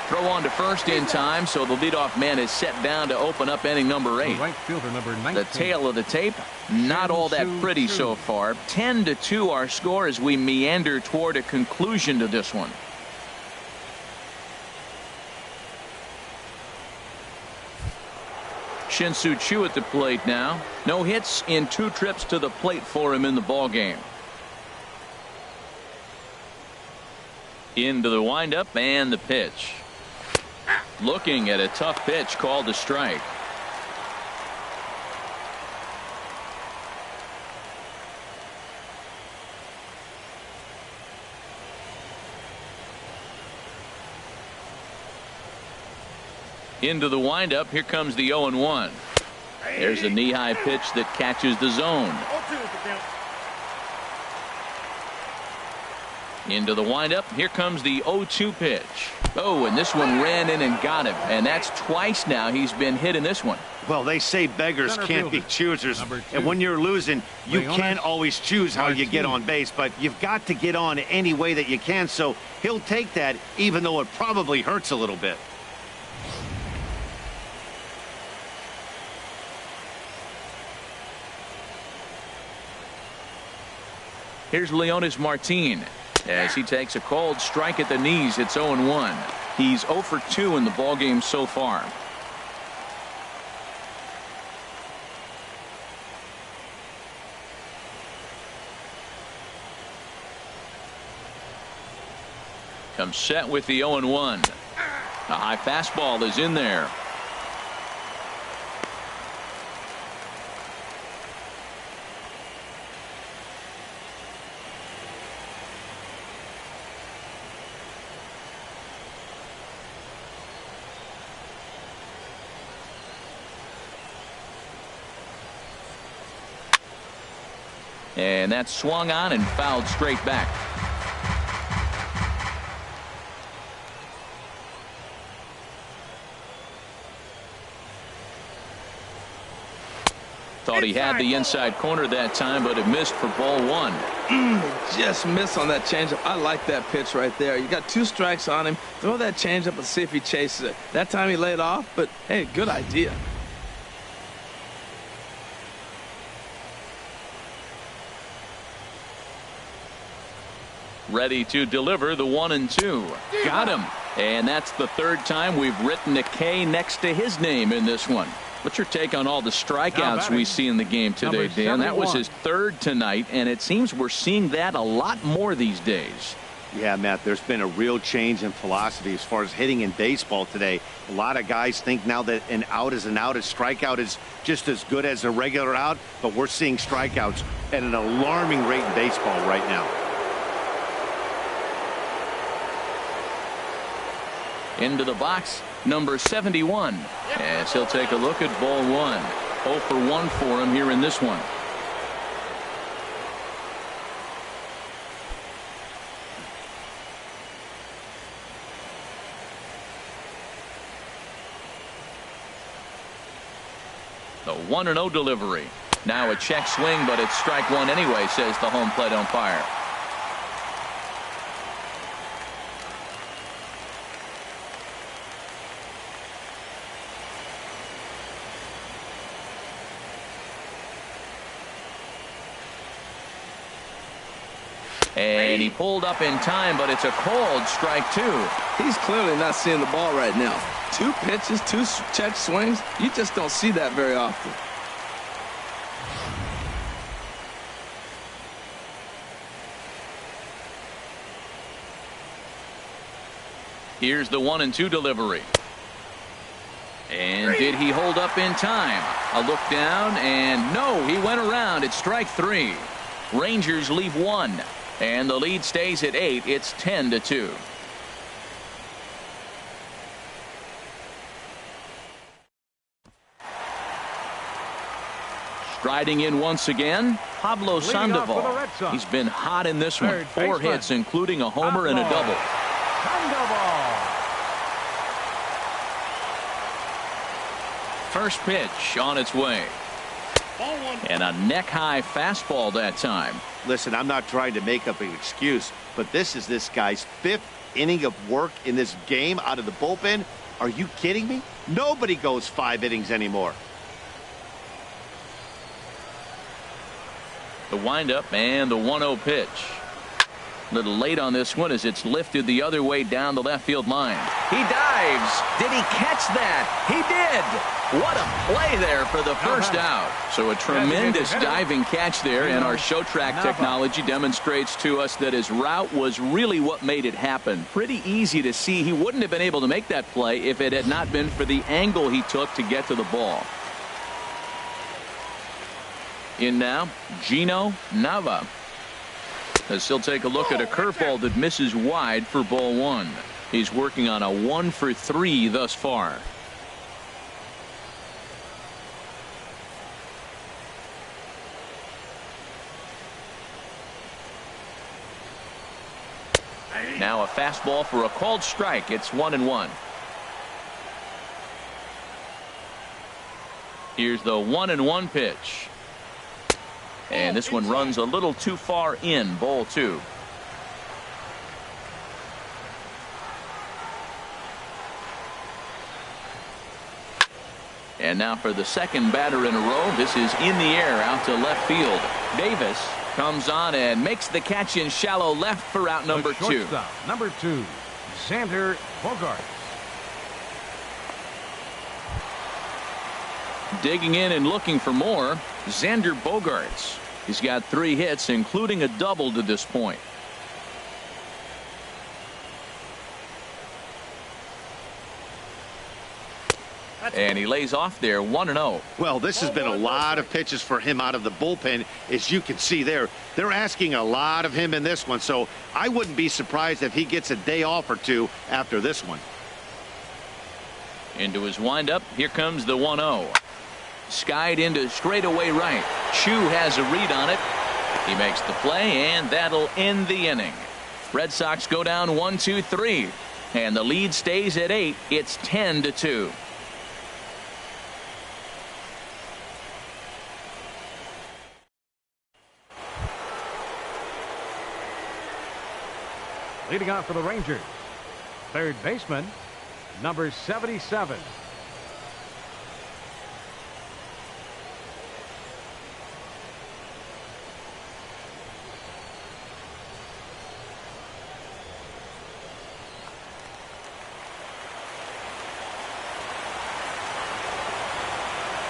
Throw on to first in time, so the leadoff man is set down to open up inning number 8. Right fielder number 19. The tail of the tape, not all that pretty so far. 10-2 our score as we meander toward a conclusion to this one. Shin-Soo Choo at the plate now. No hits in 2 trips to the plate for him in the ball game. Into the windup and the pitch. Looking at a tough pitch called a strike. Into the windup. Here comes the 0-1. There's a knee-high pitch that catches the zone. Into the windup. Here comes the 0-2 pitch. Oh, and this one ran in and got him. And that's twice now he's been hit in this one. Well, they say beggars can't be choosers. And when you're losing, you can't always choose how you get on base. But you've got to get on any way that you can. So he'll take that, even though it probably hurts a little bit. Here's Leonis Martin. As he takes a cold strike at the knees, it's 0-1. He's 0 for 2 in the ballgame so far. Comes set with the 0-1. A high fastball is in there. And that's swung on and fouled straight back. Thought he had the inside corner that time, but it missed for ball 1. Just missed on that changeup. I like that pitch right there. You got 2 strikes on him. Throw that changeup and see if he chases it. That time he laid off, but hey, good idea. Ready to deliver the 1-2. Got him. And that's the 3rd time we've written a K next to his name in this one. What's your take on all the strikeouts we see in the game today, Dan? That was his 3rd tonight, and it seems we're seeing that a lot more these days. Yeah, Matt, there's been a real change in philosophy as far as hitting in baseball today. A lot of guys think now that an out is an out, a strikeout is just as good as a regular out, but we're seeing strikeouts at an alarming rate in baseball right now. Into the box, number 71. As he'll take a look at ball 1. 0 for 1 for him here in this one. The 1-0 delivery. Now a check swing, but it's strike one anyway, says the home plate umpire. And he pulled up in time, but it's a called strike two. He's clearly not seeing the ball right now. 2 pitches, 2 check swings. You just don't see that very often. Here's the 1-2 delivery. And did he hold up in time? A look down, and no, he went around. It's strike 3. Rangers leave 1. And the lead stays at 8. It's 10-2. Striding in once again, Pablo Sandoval. He's been hot in this one. 4 hits, including a homer and a double. Sandoval. First pitch on its way. And a neck-high fastball that time. Listen, I'm not trying to make up an excuse, but this is this guy's 5th inning of work in this game out of the bullpen. Are you kidding me? Nobody goes 5 innings anymore. The windup and the 1-0 pitch. A little late on this one as it's lifted the other way down the left field line. He dives. Did he catch that? He did. What a play there for the first out. So a tremendous diving catch there, and our show track technology demonstrates to us that his route was really what made it happen. Pretty easy to see he wouldn't have been able to make that play if it had not been for the angle he took to get to the ball. In now, Gino Nava. As he'll take a look at a curveball that misses wide for ball 1. He's working on a 1-for-3 thus far. Now a fastball for a called strike. It's 1-1. Here's the 1-1 pitch. And this one runs a little too far in, ball 2. And now for the second batter in a row. This is in the air out to left field. Davis comes on and makes the catch in shallow left for out number 2. Number 2, Xander Bogaerts. Digging in and looking for more, Xander Bogaerts. He's got 3 hits, including a double to this point. And he lays off there, 1-0. Well, this has been a lot of pitches for him out of the bullpen. As you can see there, they're asking a lot of him in this one, so I wouldn't be surprised if he gets a day off or 2 after this one. Into his windup, here comes the 1-0. Skied into straightaway right. Chu has a read on it. He makes the play, and that'll end the inning. Red Sox go down 1-2-3, and the lead stays at 8. It's 10-2. Leading off for the Rangers, third baseman, number 77.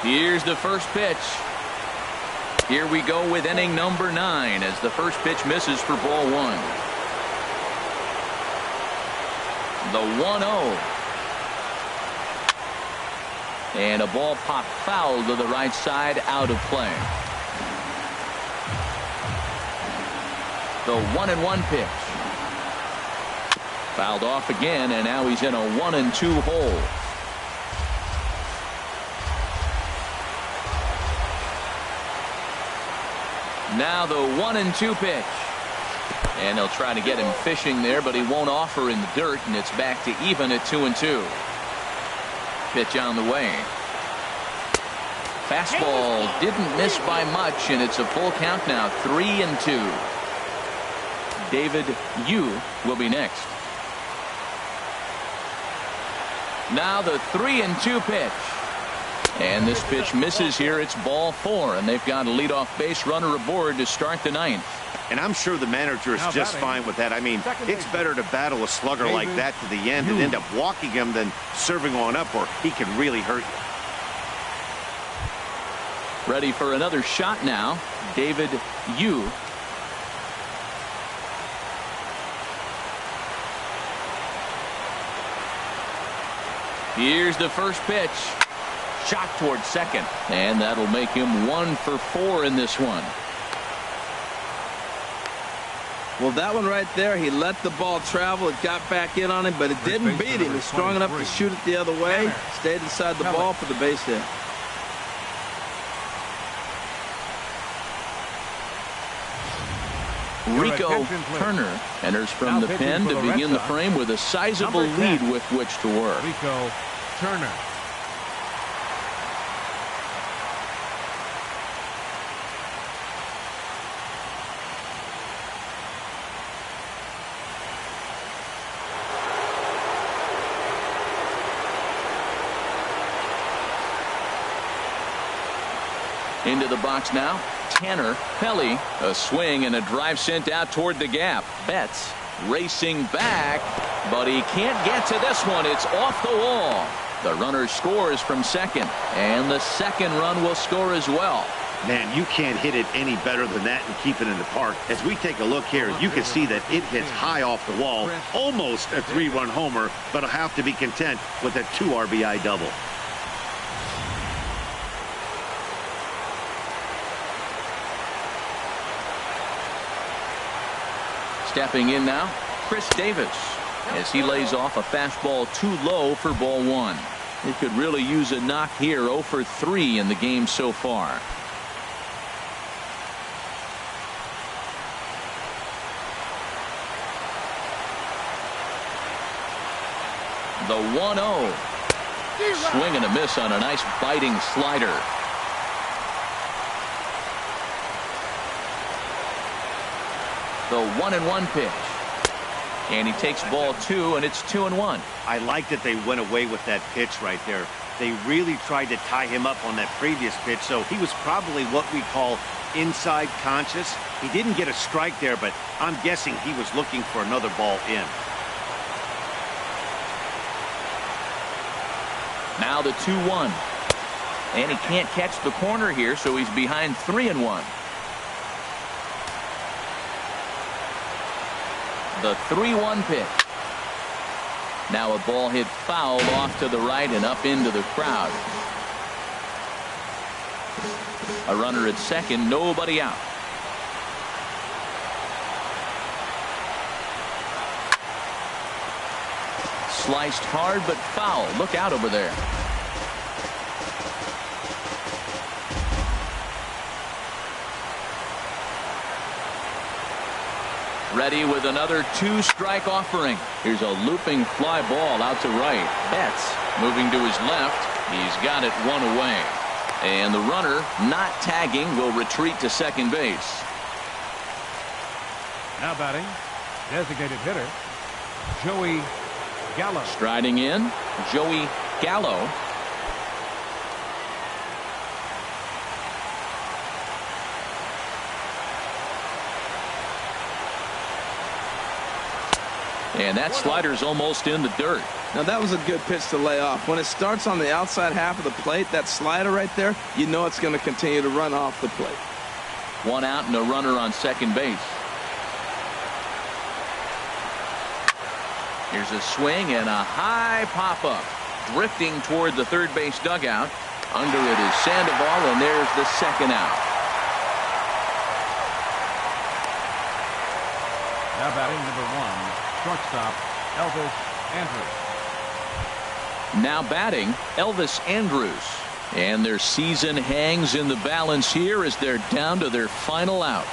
Here's the first pitch. Here we go with inning number 9 as the first pitch misses for ball 1. The 1-0. And a ball popped foul to the right side, out of play. The 1-1 pitch. Fouled off again, and now he's in a 1-2 hole. Now the 1-2 pitch. And they'll try to get him fishing there, but he won't offer in the dirt, and it's back to even at 2-2. Pitch on the way. Fastball didn't miss by much, and it's a full count now, 3-2. David Yu will be next. Now the 3-2 pitch. And this pitch misses here. It's ball 4, and they've got a leadoff base runner aboard to start the 9th. And I'm sure the manager is just fine with that. I mean, it's better to battle a slugger like that to the end and end up walking him than serving on up, or he can really hurt you. Ready for another shot now, David Yu. Here's the first pitch. Shot towards second, and that'll make him 1 for 4 in this one. Well, that one right there, he let the ball travel. It got back in on him, but it didn't beat him. He's strong enough to shoot it the other way. Stayed inside the ball for the base hit. Rico Turner enters from the pen to begin the frame with a sizable lead with which to work. Rico Turner. Into the box now, Tanner Pelly. A swing and a drive sent out toward the gap. Betts racing back, but he can't get to this one. It's off the wall. The runner scores from second, and the second run will score as well. Man, you can't hit it any better than that and keep it in the park. As we take a look here, you can see that it hits high off the wall. Almost a 3-run homer, but will have to be content with a 2 RBI double. Stepping in now, Chris Davis, as he lays off a fastball too low for ball 1. He could really use a knock here. 0 for 3 in the game so far. The 1-0. Swing and a miss on a nice biting slider. The 1-1 pitch, and he takes ball 2, and it's 2-1. I like that they went away with that pitch right there. They really tried to tie him up on that previous pitch, so he was probably what we call inside conscious. He didn't get a strike there, but I'm guessing he was looking for another ball in. Now the 2-1, and he can't catch the corner here, so he's behind 3-1. The 3-1 pitch. Now a ball hit foul off to the right and up into the crowd. A runner at second, nobody out. Sliced hard but foul. Look out over there. Ready with another 2-strike offering. Here's a looping fly ball out to right. Betts moving to his left. He's got it 1 away. And the runner not tagging will retreat to second base. Now batting, designated hitter, Joey Gallo. Striding in, Joey Gallo. And that slider's almost in the dirt. Now that was a good pitch to lay off. When it starts on the outside half of the plate, that slider right there, you know it's going to continue to run off the plate. 1 out and a runner on second base. Here's a swing and a high pop-up. Drifting toward the third base dugout. Under it is Sandoval, and there's the second out. Now batting number 1. Shortstop, Elvis Andrus. Now batting, Elvis Andrus. And their season hangs in the balance here as they're down to their final out.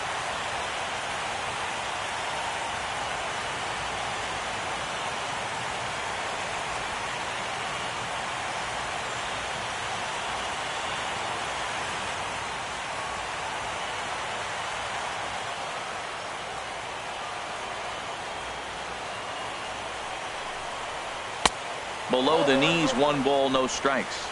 below the knees, 1 ball, no strikes.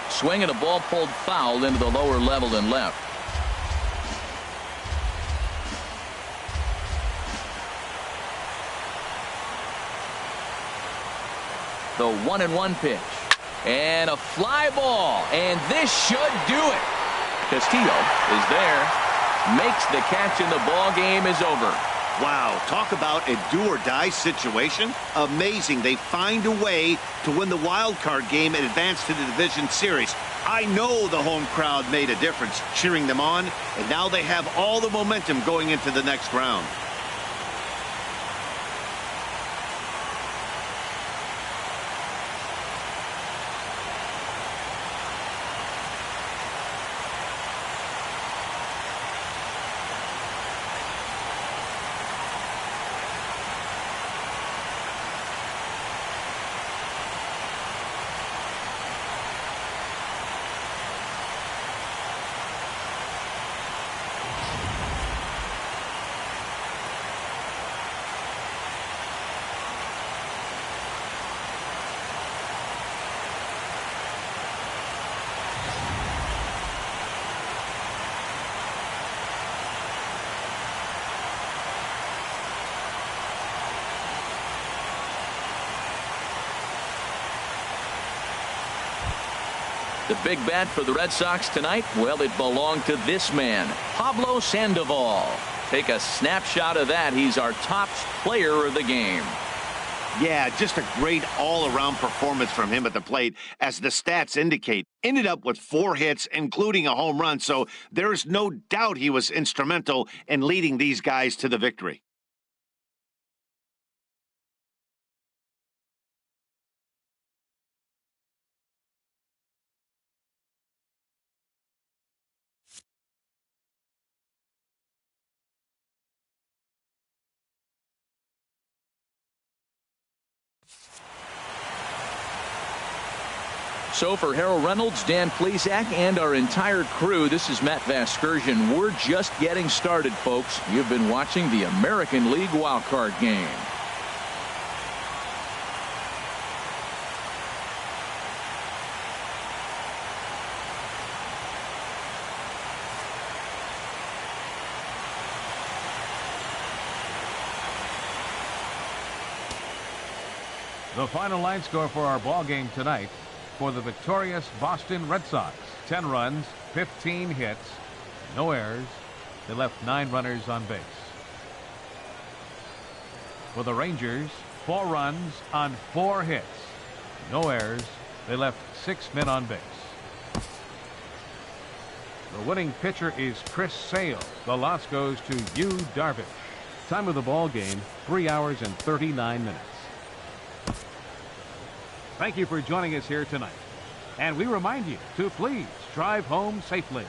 Swing and a ball pulled foul into the lower level and left. The 1-1 pitch. And a fly ball. And this should do it. Castillo is there. Makes the catch and the ball game is over. Wow, talk about a do-or-die situation. Amazing. They find a way to win the wild card game and advance to the division series. I know the home crowd made a difference cheering them on, and now they have all the momentum going into the next round. The big bat for the Red Sox tonight, well, it belonged to this man, Pablo Sandoval. Take a snapshot of that. He's our top player of the game. Yeah, just a great all-around performance from him at the plate, as the stats indicate. Ended up with 4 hits, including a home run, so there is no doubt he was instrumental in leading these guys to the victory. So for Harold Reynolds, Dan Plesac, and our entire crew, this is Matt Vasgersian. We're just getting started, folks. You've been watching the American League wildcard game. The final line score for our ball game tonight: for the victorious Boston Red Sox, 10 runs, 15 hits, no errors. They left 9 runners on base. For the Rangers, 4 runs on 4 hits, no errors. They left 6 men on base. The winning pitcher is Chris Sale. The loss goes to Yu Darvish. Time of the ball game, 3 hours and 39 minutes. Thank you for joining us here tonight. And we remind you to please drive home safely.